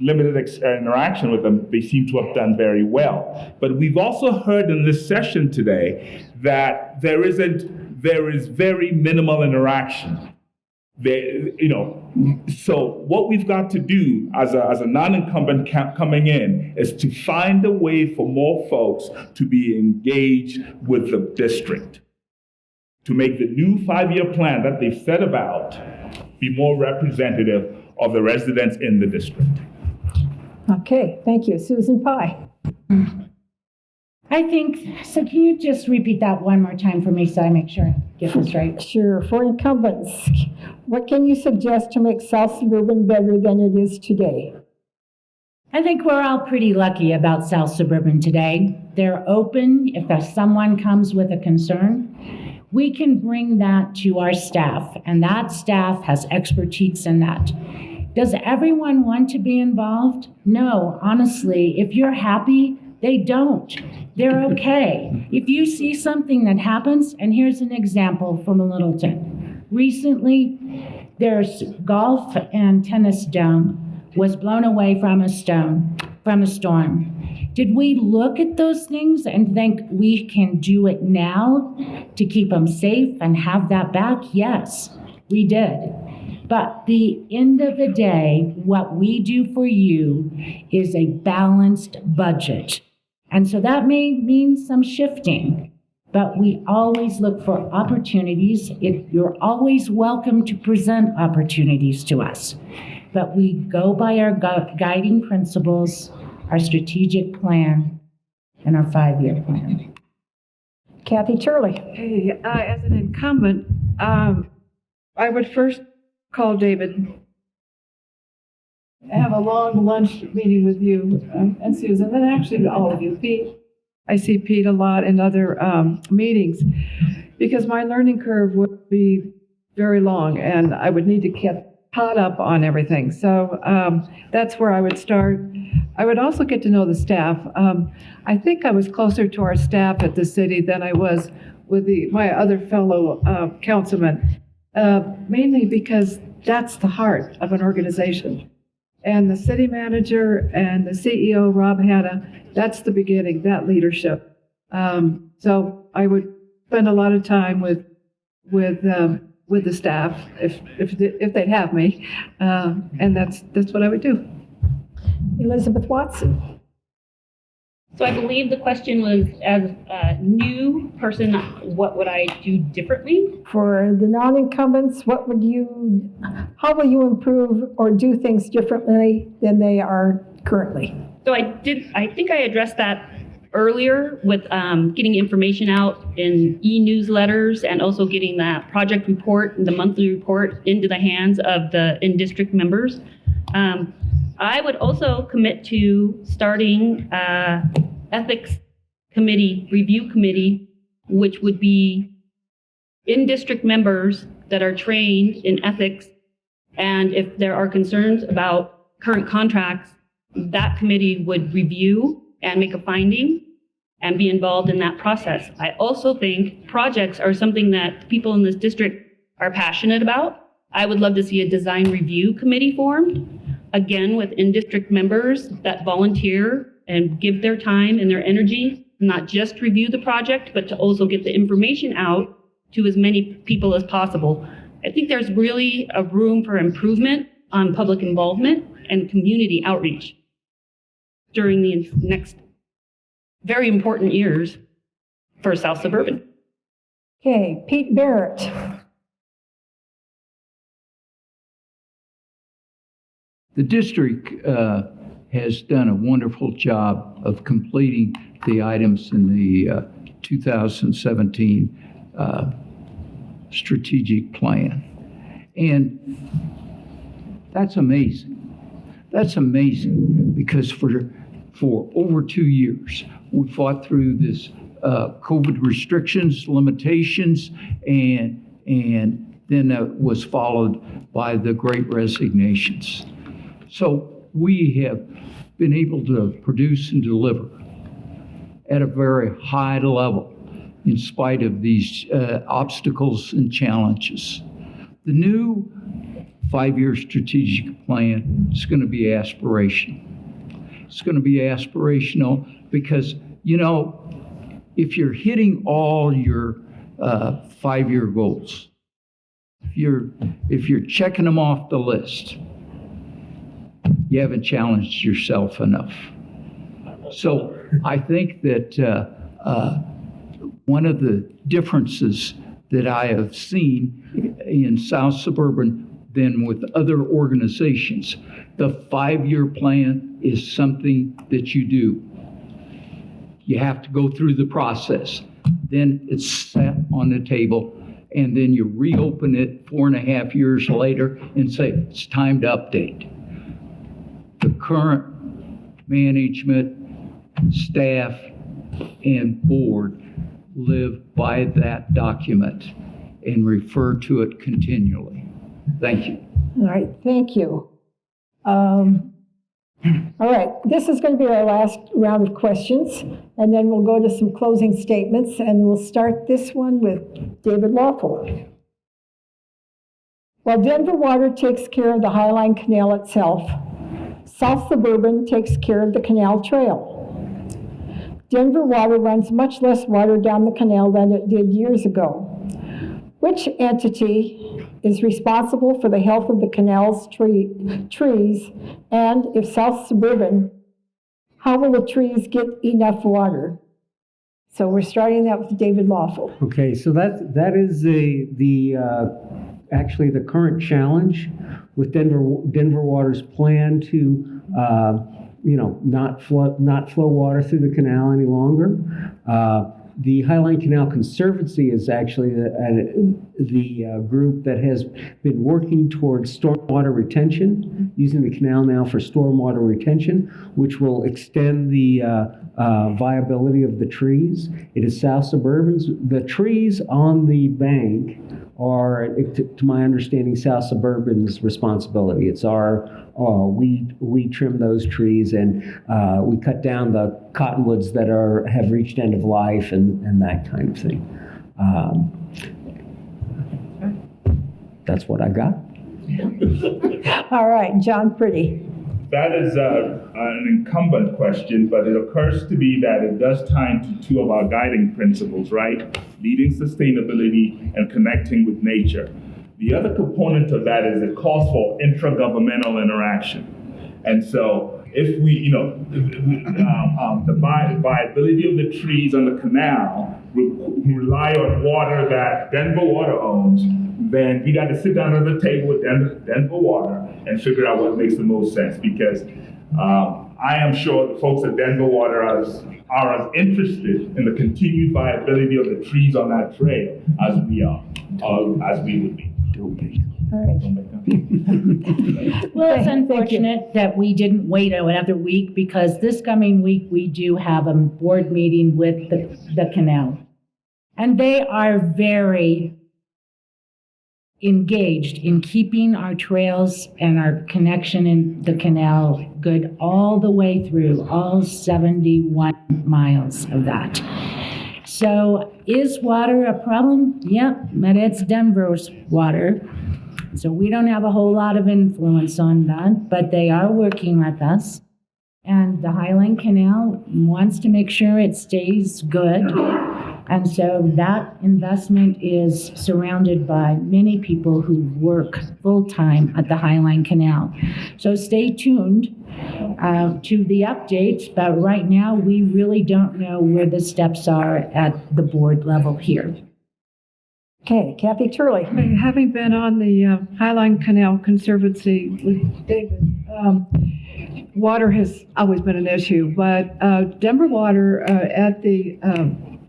limited interaction with them, they seem to have done very well. But we've also heard in this session today that there is very minimal interaction. So what we've got to do as a non-incumbent coming in is to find a way for more folks to be engaged with the district, to make the new 5-year plan that they've set about be more representative of the residents in the district. Okay, thank you. Susan Pye. So can you just repeat that one more time for me so I make sure I get this right? Sure. For incumbents, what can you suggest to make South Suburban better than it is today? I think we're all pretty lucky about South Suburban today. They're open. If someone comes with a concern, we can bring that to our staff, and that staff has expertise in that. Does everyone want to be involved? No, honestly, if you're happy, they don't. They're okay. If you see something that happens, and here's an example from Littleton. Recently, there's golf and tennis dome was blown away from a storm. Did we look at those things and think we can do it now to keep them safe and have that back? Yes, we did. But the end of the day, what we do for you is a balanced budget. And so that may mean some shifting, but we always look for opportunities. You're always welcome to present opportunities to us. But we go by our guiding principles, our strategic plan, and our 5-year plan. Kathy Turley. Hey, as an incumbent, I would first call David, have a long lunch meeting with you and Susan, and actually all of you. Be I see Pete a lot in other meetings because my learning curve would be very long and I would need to get caught up on everything. So that's where I would start. I would also get to know the staff. I think I was closer to our staff at the city than I was with my other fellow councilmen, mainly because that's the heart of an organization. And the city manager and the CEO, Rob Hanna, that's the beginning, that leadership. So I would spend a lot of time with the staff if they'd have me, and that's what I would do. Elizabeth Watson. So I believe the question was, as a new person, what would I do differently? For the non-incumbents, how will you improve or do things differently than they are currently? So I think I addressed that earlier with getting information out in e-newsletters and also getting that project report and the monthly report into the hands of the in-district members. I would also commit to starting ethics committee, review committee, which would be in-district members that are trained in ethics. And if there are concerns about current contracts, that committee would review and make a finding and be involved in that process. I also think projects are something that people in this district are passionate about. I would love to see a design review committee formed, again, with in-district members that volunteer and give their time and their energy, not just review the project, but to also get the information out to as many people as possible. I think there's really a room for improvement on public involvement and community outreach during the next very important years for South Suburban. Okay, Pete Barrett. The district has done a wonderful job of completing the items in the 2017 strategic plan. And that's amazing. That's amazing because for over 2 years, we fought through this COVID restrictions, limitations, and then it was followed by the Great Resignations. So we have been able to produce and deliver at a very high level in spite of these obstacles and challenges. The new 5-year strategic plan is going to be aspirational. It's going to be aspirational because, you know, if you're hitting all your 5-year goals, if you're checking them off the list, you haven't challenged yourself enough. So I think that one of the differences that I have seen in South Suburban than with other organizations, the 5-year plan is something that you do. You have to go through the process. Then it's set on the table, and then you reopen it 4.5 years later and say, it's time to update. The current management, staff, and board live by that document and refer to it continually. Thank you. All right, thank you. All right, this is going to be our last round of questions, and then we'll go to some closing statements, and we'll start this one with David Waffle. While Denver Water takes care of the Highline Canal itself, South Suburban takes care of the canal trail. Denver Water runs much less water down the canal than it did years ago. Which entity is responsible for the health of the canal's trees? And if South Suburban, how will the trees get enough water? So we're starting that with David Waffle. Okay, so that is actually the current challenge with Denver Water's plan to not flow water through the canal any longer. The Highline Canal Conservancy is actually the group that has been working towards stormwater retention, using the canal now for stormwater retention, which will extend the viability of the trees. It is South Suburban's. The trees on the bank are, to my understanding, South Suburban's responsibility. It's we trim those trees, and we cut down the cottonwoods that have reached end of life and that kind of thing. That's what I got. All right, John Pretty. That is an incumbent question, but it occurs to me that it does tie into two of our guiding principles, right? Leading sustainability and connecting with nature. The other component of that is it calls for intragovernmental interaction. And so if we, the viability of the trees on the canal rely on water that Denver Water owns, then we got to sit down at the table with Denver Water and figure out what makes the most sense, because I am sure the folks at Denver Water are as interested in the continued viability of the trees on that trail as we are, as we would be. All right. Well, it's unfortunate that we didn't wait another week, because this coming week we do have a board meeting with the canal. And they are very engaged in keeping our trails and our connection in the canal good all the way through, all 71 miles of that. So is water a problem? Yep, but it's Denver's water. So we don't have a whole lot of influence on that, but they are working with us. And the Highline Canal wants to make sure it stays good. And so that investment is surrounded by many people who work full-time at the Highline Canal. So stay tuned to the updates, but right now we really don't know where the steps are at the board level here. Okay, Kathy Turley. Having been on the Highline Canal Conservancy with David, water has always been an issue, but Denver Water at the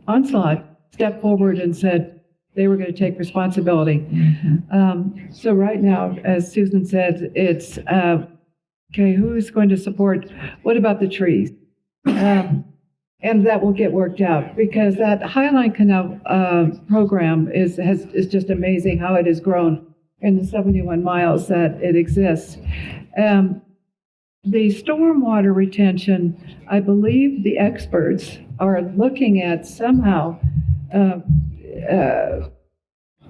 onslaught stepped forward and said they were going to take responsibility. Mm-hmm. So right now, as Susan said, it's, okay, who's going to support, what about the trees? And that will get worked out, because that Highline Canal program is just amazing how it has grown in the 71 miles that it exists. The stormwater retention, I believe the experts are looking at somehow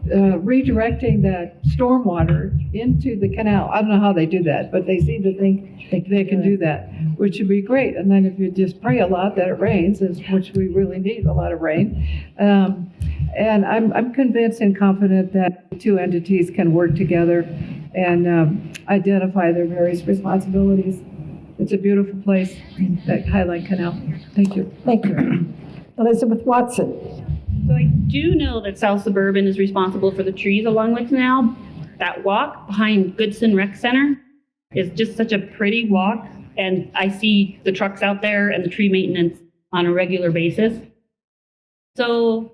redirecting that stormwater into the canal. I don't know how they do that, but they seem to think they can do that, which would be great. And then if you just pray a lot that it rains, which we really need a lot of rain. And I'm convinced and confident that the two entities can work together and identify their various responsibilities. It's a beautiful place, that Highline Canal. Thank you. Thank you. Elizabeth Watson. So I do know that South Suburban is responsible for the trees along the canal. That walk behind Goodson Rec Center is just such a pretty walk, and I see the trucks out there and the tree maintenance on a regular basis. So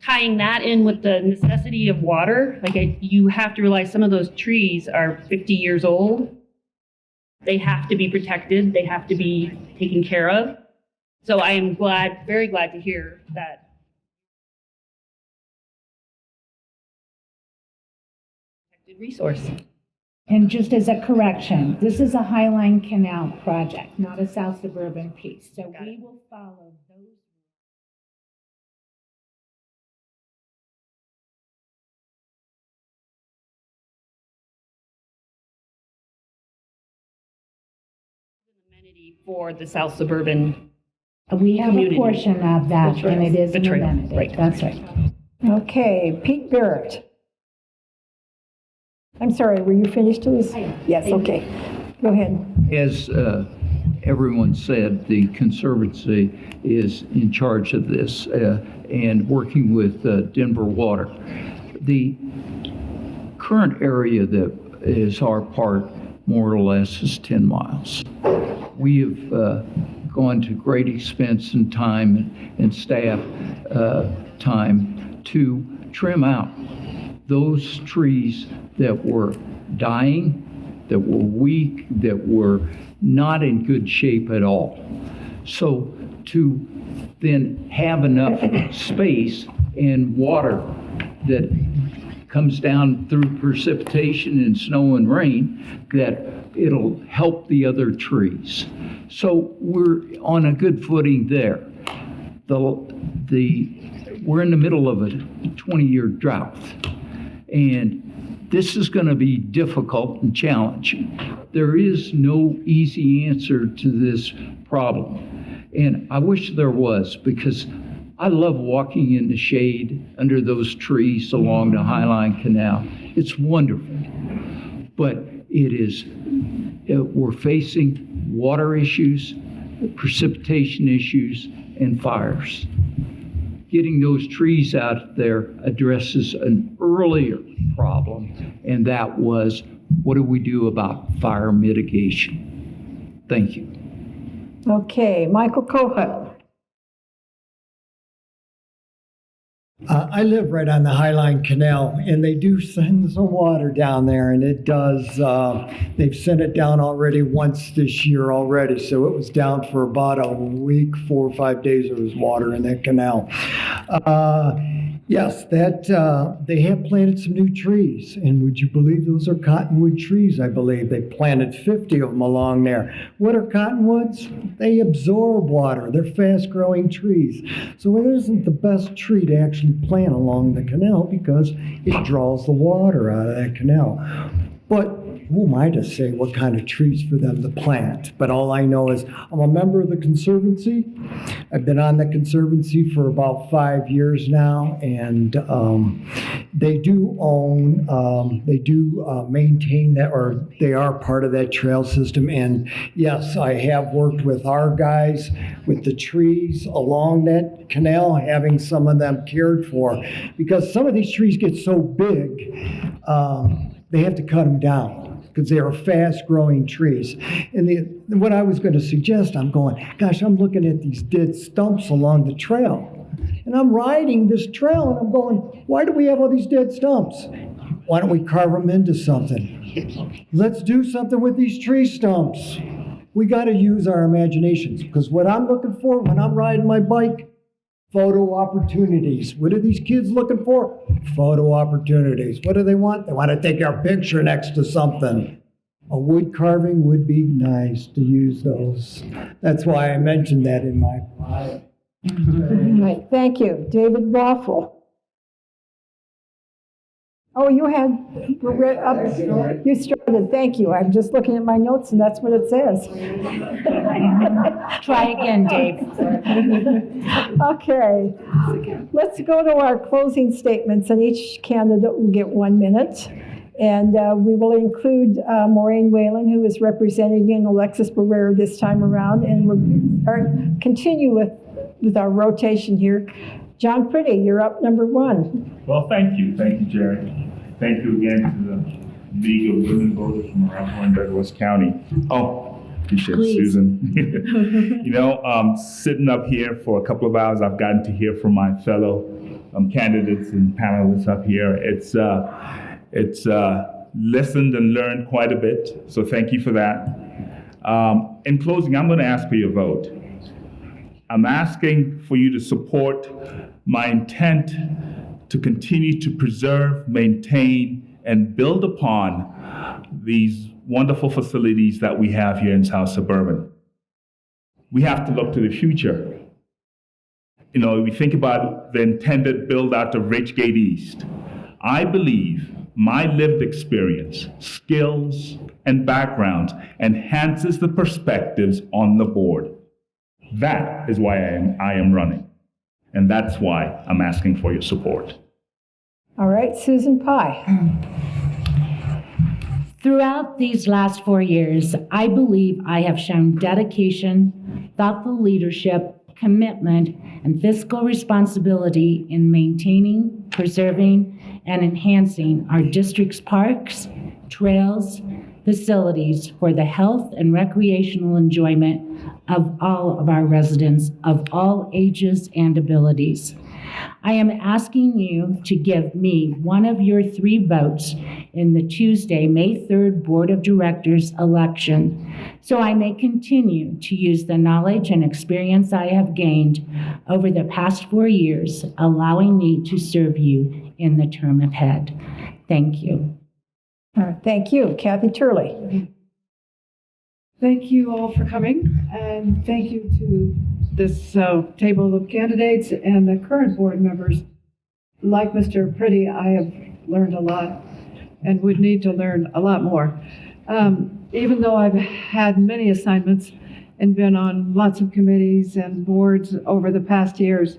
tying that in with the necessity of water, you have to realize some of those trees are 50 years old. They have to be protected. They have to be taken care of. So I am very glad to hear that protected resource. And just as a correction, this is a Highline Canal project, not a South Suburban piece. So we will follow those. Amenity for the South Suburban. We have community. a portion of that, and it is The an trail, amenity. right. That's right. Okay, Pete Barrett. I'm sorry, were you finished with this? Yes, okay. Go ahead. As everyone said, the Conservancy is in charge of this and working with Denver Water. The current area that is our part, more or less, is 10 miles. We have gone to great expense and time and staff time to trim out those trees that were dying, that were weak, that were not in good shape at all. So to then have enough space and water that comes down through precipitation and snow and rain, that it'll help the other trees. So we're on a good footing there. We're in the middle of a 20-year drought, and this is going to be difficult and challenging. There is no easy answer to this problem, and I wish there was, because I love walking in the shade under those trees along the Highline Canal. It's wonderful, but we're facing water issues, precipitation issues, and fires. Getting those trees out there addresses an earlier problem, and that was, what do we do about fire mitigation? Thank you. Okay, Michael Cohen. I live right on the Highline Canal, and they do send some water down there, and it does, they've sent it down already once this year already, so it was down for about a week, 4 or 5 days. There was water in that canal. Yes, they have planted some new trees, and would you believe those are cottonwood trees, I believe. They planted 50 of them along there. What are cottonwoods? They absorb water. They're fast-growing trees. So it isn't the best tree to actually plant along the canal because it draws the water out of that canal. But who am I to say what kind of trees for them to plant? But all I know is I'm a member of the Conservancy. I've been on the Conservancy for about 5 years now, and they do maintain that, or they are part of that trail system. And yes, I have worked with our guys with the trees along that canal, having some of them cared for, because some of these trees get so big, they have to cut them down, because they are fast-growing trees. And what I was going to suggest, I'm going, gosh, I'm looking at these dead stumps along the trail. And I'm riding this trail, and I'm going, why do we have all these dead stumps? Why don't we carve them into something? Let's do something with these tree stumps. We got to use our imaginations, because what I'm looking for when I'm riding my bike, photo opportunities. What are these kids looking for? Photo opportunities. What do they want? They want to take our picture next to something. A wood carving would be nice to use those. That's why I mentioned that in my bio. All right, thank you. David Waffle. Oh, you started, thank you. I'm just looking at my notes and that's what it says. Try again, Dave. Okay, let's go to our closing statements, and each candidate will get 1 minute. And we will include Maury Whelan, who is representing Alexis Barrett this time around, and we'll continue with our rotation here. John Pretty, you're up number 1. Well, thank you. Thank you, Jerry. Thank you again to the League of Women Voters from Arapahoe and Douglas County. Oh, appreciate it, Susan. Sitting up here for a couple of hours, I've gotten to hear from my fellow candidates and panelists up here. It's listened and learned quite a bit, so thank you for that. In closing, I'm going to ask for your vote. I'm asking for you to support my intent to continue to preserve, maintain, and build upon these wonderful facilities that we have here in South Suburban. We have to look to the future. We think about the intended build-out of Ridgegate East. I believe my lived experience, skills, and background enhances the perspectives on the board. That is why I am running. And that's why I'm asking for your support. All right, Susan Pye. Throughout these last 4 years, I believe I have shown dedication, thoughtful leadership, commitment, and fiscal responsibility in maintaining, preserving, and enhancing our district's parks, trails, facilities for the health and recreational enjoyment of all of our residents of all ages and abilities. I am asking you to give me one of your 3 votes in the Tuesday, May 3rd Board of Directors election, so I may continue to use the knowledge and experience I have gained over the past 4 years, allowing me to serve you in the term ahead. Thank you. Thank you. Kathy Turley. Thank you all for coming, and thank you to this table of candidates and the current board members. Like Mr. Pretty, I have learned a lot and would need to learn a lot more. Even though I've had many assignments and been on lots of committees and boards over the past years,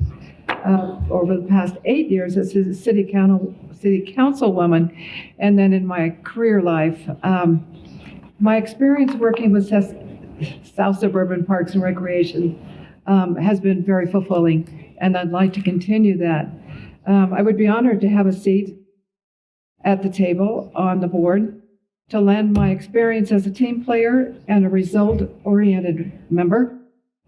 over the past 8 years as a city councilwoman, and then in my career life, my experience working with South Suburban Parks and Recreation has been very fulfilling, and I'd like to continue that. I would be honored to have a seat at the table on the board to lend my experience as a team player and a result-oriented member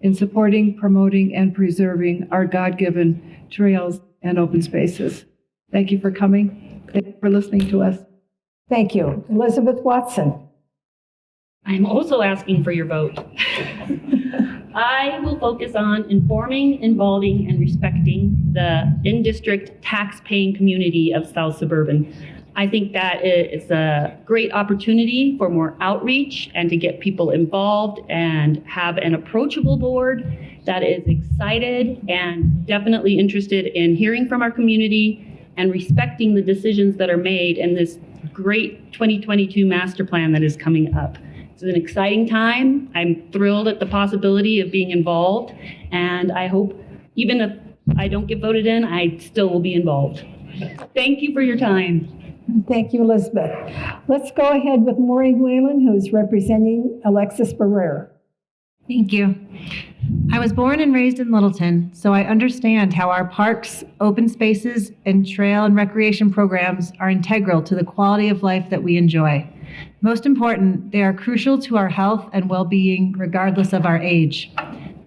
in supporting, promoting, and preserving our God-given trails and open spaces. Thank you for coming. Thank you for listening to us. Thank you. Elizabeth Watson. I'm also asking for your vote. I will focus on informing, involving, and respecting the in-district tax-paying community of South Suburban. I think that it's a great opportunity for more outreach and to get people involved and have an approachable board that is excited and definitely interested in hearing from our community and respecting the decisions that are made in this great 2022 master plan that is coming up. It's an exciting time. I'm thrilled at the possibility of being involved, and I hope even if I don't get voted in, I still will be involved. Thank you for your time. Thank you, Elizabeth. Let's go ahead with Maury Whelan, who's representing Alexis Barrera. Thank you. I was born and raised in Littleton, so I understand how our parks, open spaces, and trail and recreation programs are integral to the quality of life that we enjoy. Most important, they are crucial to our health and well-being regardless of our age.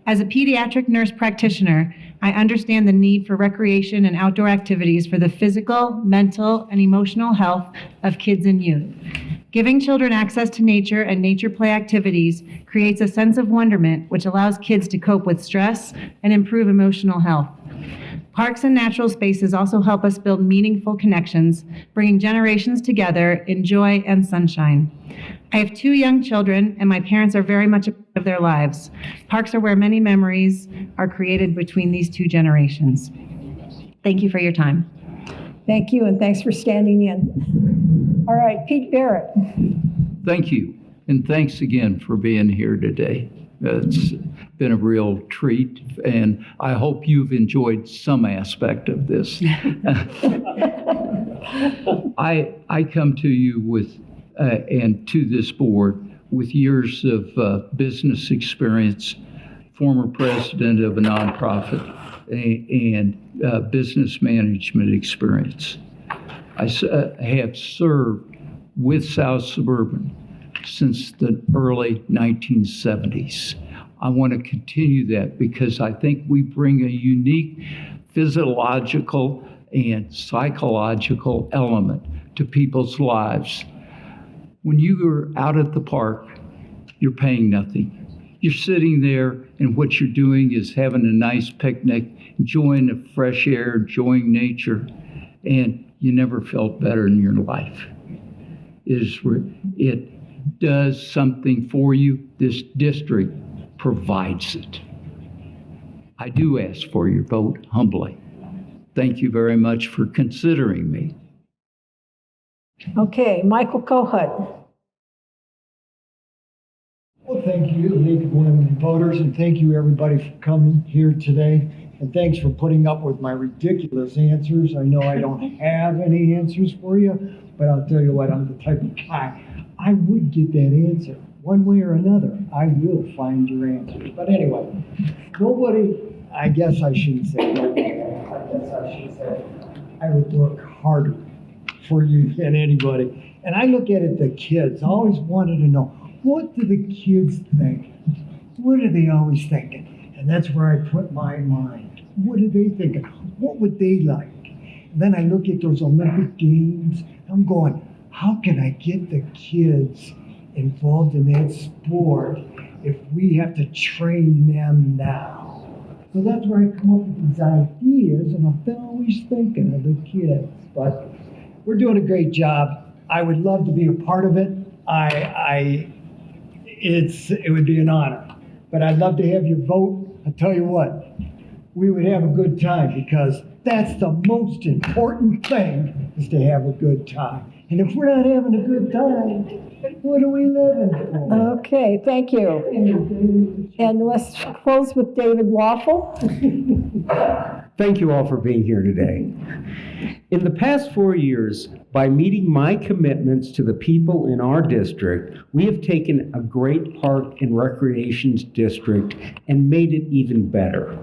As a pediatric nurse practitioner, I understand the need for recreation and outdoor activities for the physical, mental, and emotional health of kids and youth. Giving children access to nature and nature play activities creates a sense of wonderment, which allows kids to cope with stress and improve emotional health. Parks and natural spaces also help us build meaningful connections, bringing generations together in joy and sunshine. I have 2 young children, and my parents are very much a part of their lives. Parks are where many memories are created between these 2 generations. Thank you for your time. Thank you, and thanks for standing in. All right, Pete Barrett. Thank you, and thanks again for being here today. It's been a real treat, and I hope you've enjoyed some aspect of this. I come to you with, and to this board, with years of business experience, former president of a nonprofit, and business management experience. I have served with South Suburban since the early 1970s. I want to continue that because I think we bring a unique physiological and psychological element to people's lives. When you are out at the park, you're paying nothing. You're sitting there, and what you're doing is having a nice picnic, enjoying the fresh air, enjoying nature, and you never felt better in your life. It does something for you. This district provides it. I do ask for your vote humbly. Thank you very much for considering me. Okay, Michael Cohen. Well, thank you, League of Women Voters, and thank you, everybody, for coming here today. And thanks for putting up with my ridiculous answers. I know I don't have any answers for you, but I'll tell you what, I'm the type of guy, I would get that answer. One way or another, I will find your answers. But anyway, I guess I shouldn't say nobody. I guess I should say I would work harder for you than anybody. And I look at it, the kids, I always wanted to know, what do the kids think? What are they always thinking? And that's where I put my mind. What are they thinking? What would they like? And then I look at those Olympic Games, I'm going, how can I get the kids involved in that sport if we have to train them now? So that's where I come up with these ideas, and I'm always thinking of the kids. But we're doing a great job. I would love to be a part of it. It would be an honor. But I'd love to have your vote. I tell you what, we would have a good time, because that's the most important thing, is to have a good time. And if we're not having a good time, what are we living for? Okay, thank you. And let's close with David Waffle. Thank you all for being here today. In the past 4 years, by meeting my commitments to the people in our district, we have taken a great park and recreation district and made it even better.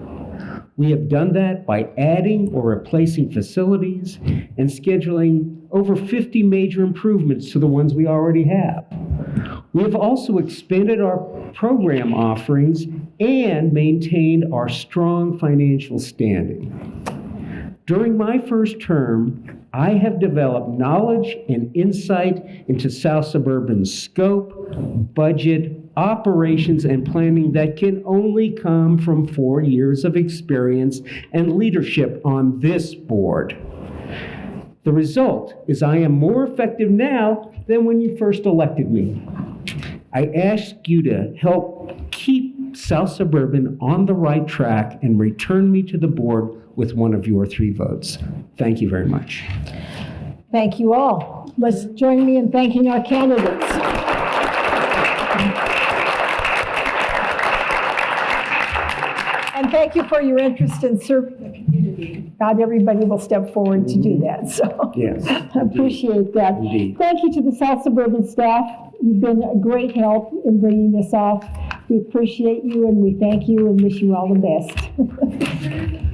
We have done that by adding or replacing facilities and scheduling over 50 major improvements to the ones we already have. We have also expanded our program offerings and maintained our strong financial standing. During my first term, I have developed knowledge and insight into South Suburban's scope, budget, operations, and planning that can only come from 4 years of experience and leadership on this board. The result is I am more effective now than when you first elected me. I ask you to help keep South Suburban on the right track and return me to the board with one of your 3 votes. Thank you very much. Thank you all. Let's join me in thanking our candidates. And thank you for your interest in serving the community. Not everybody will step forward to do that, so Yes. I appreciate that. Indeed. Thank you to the South Suburban staff. You've been a great help in bringing this off. We appreciate you, and we thank you and wish you all the best.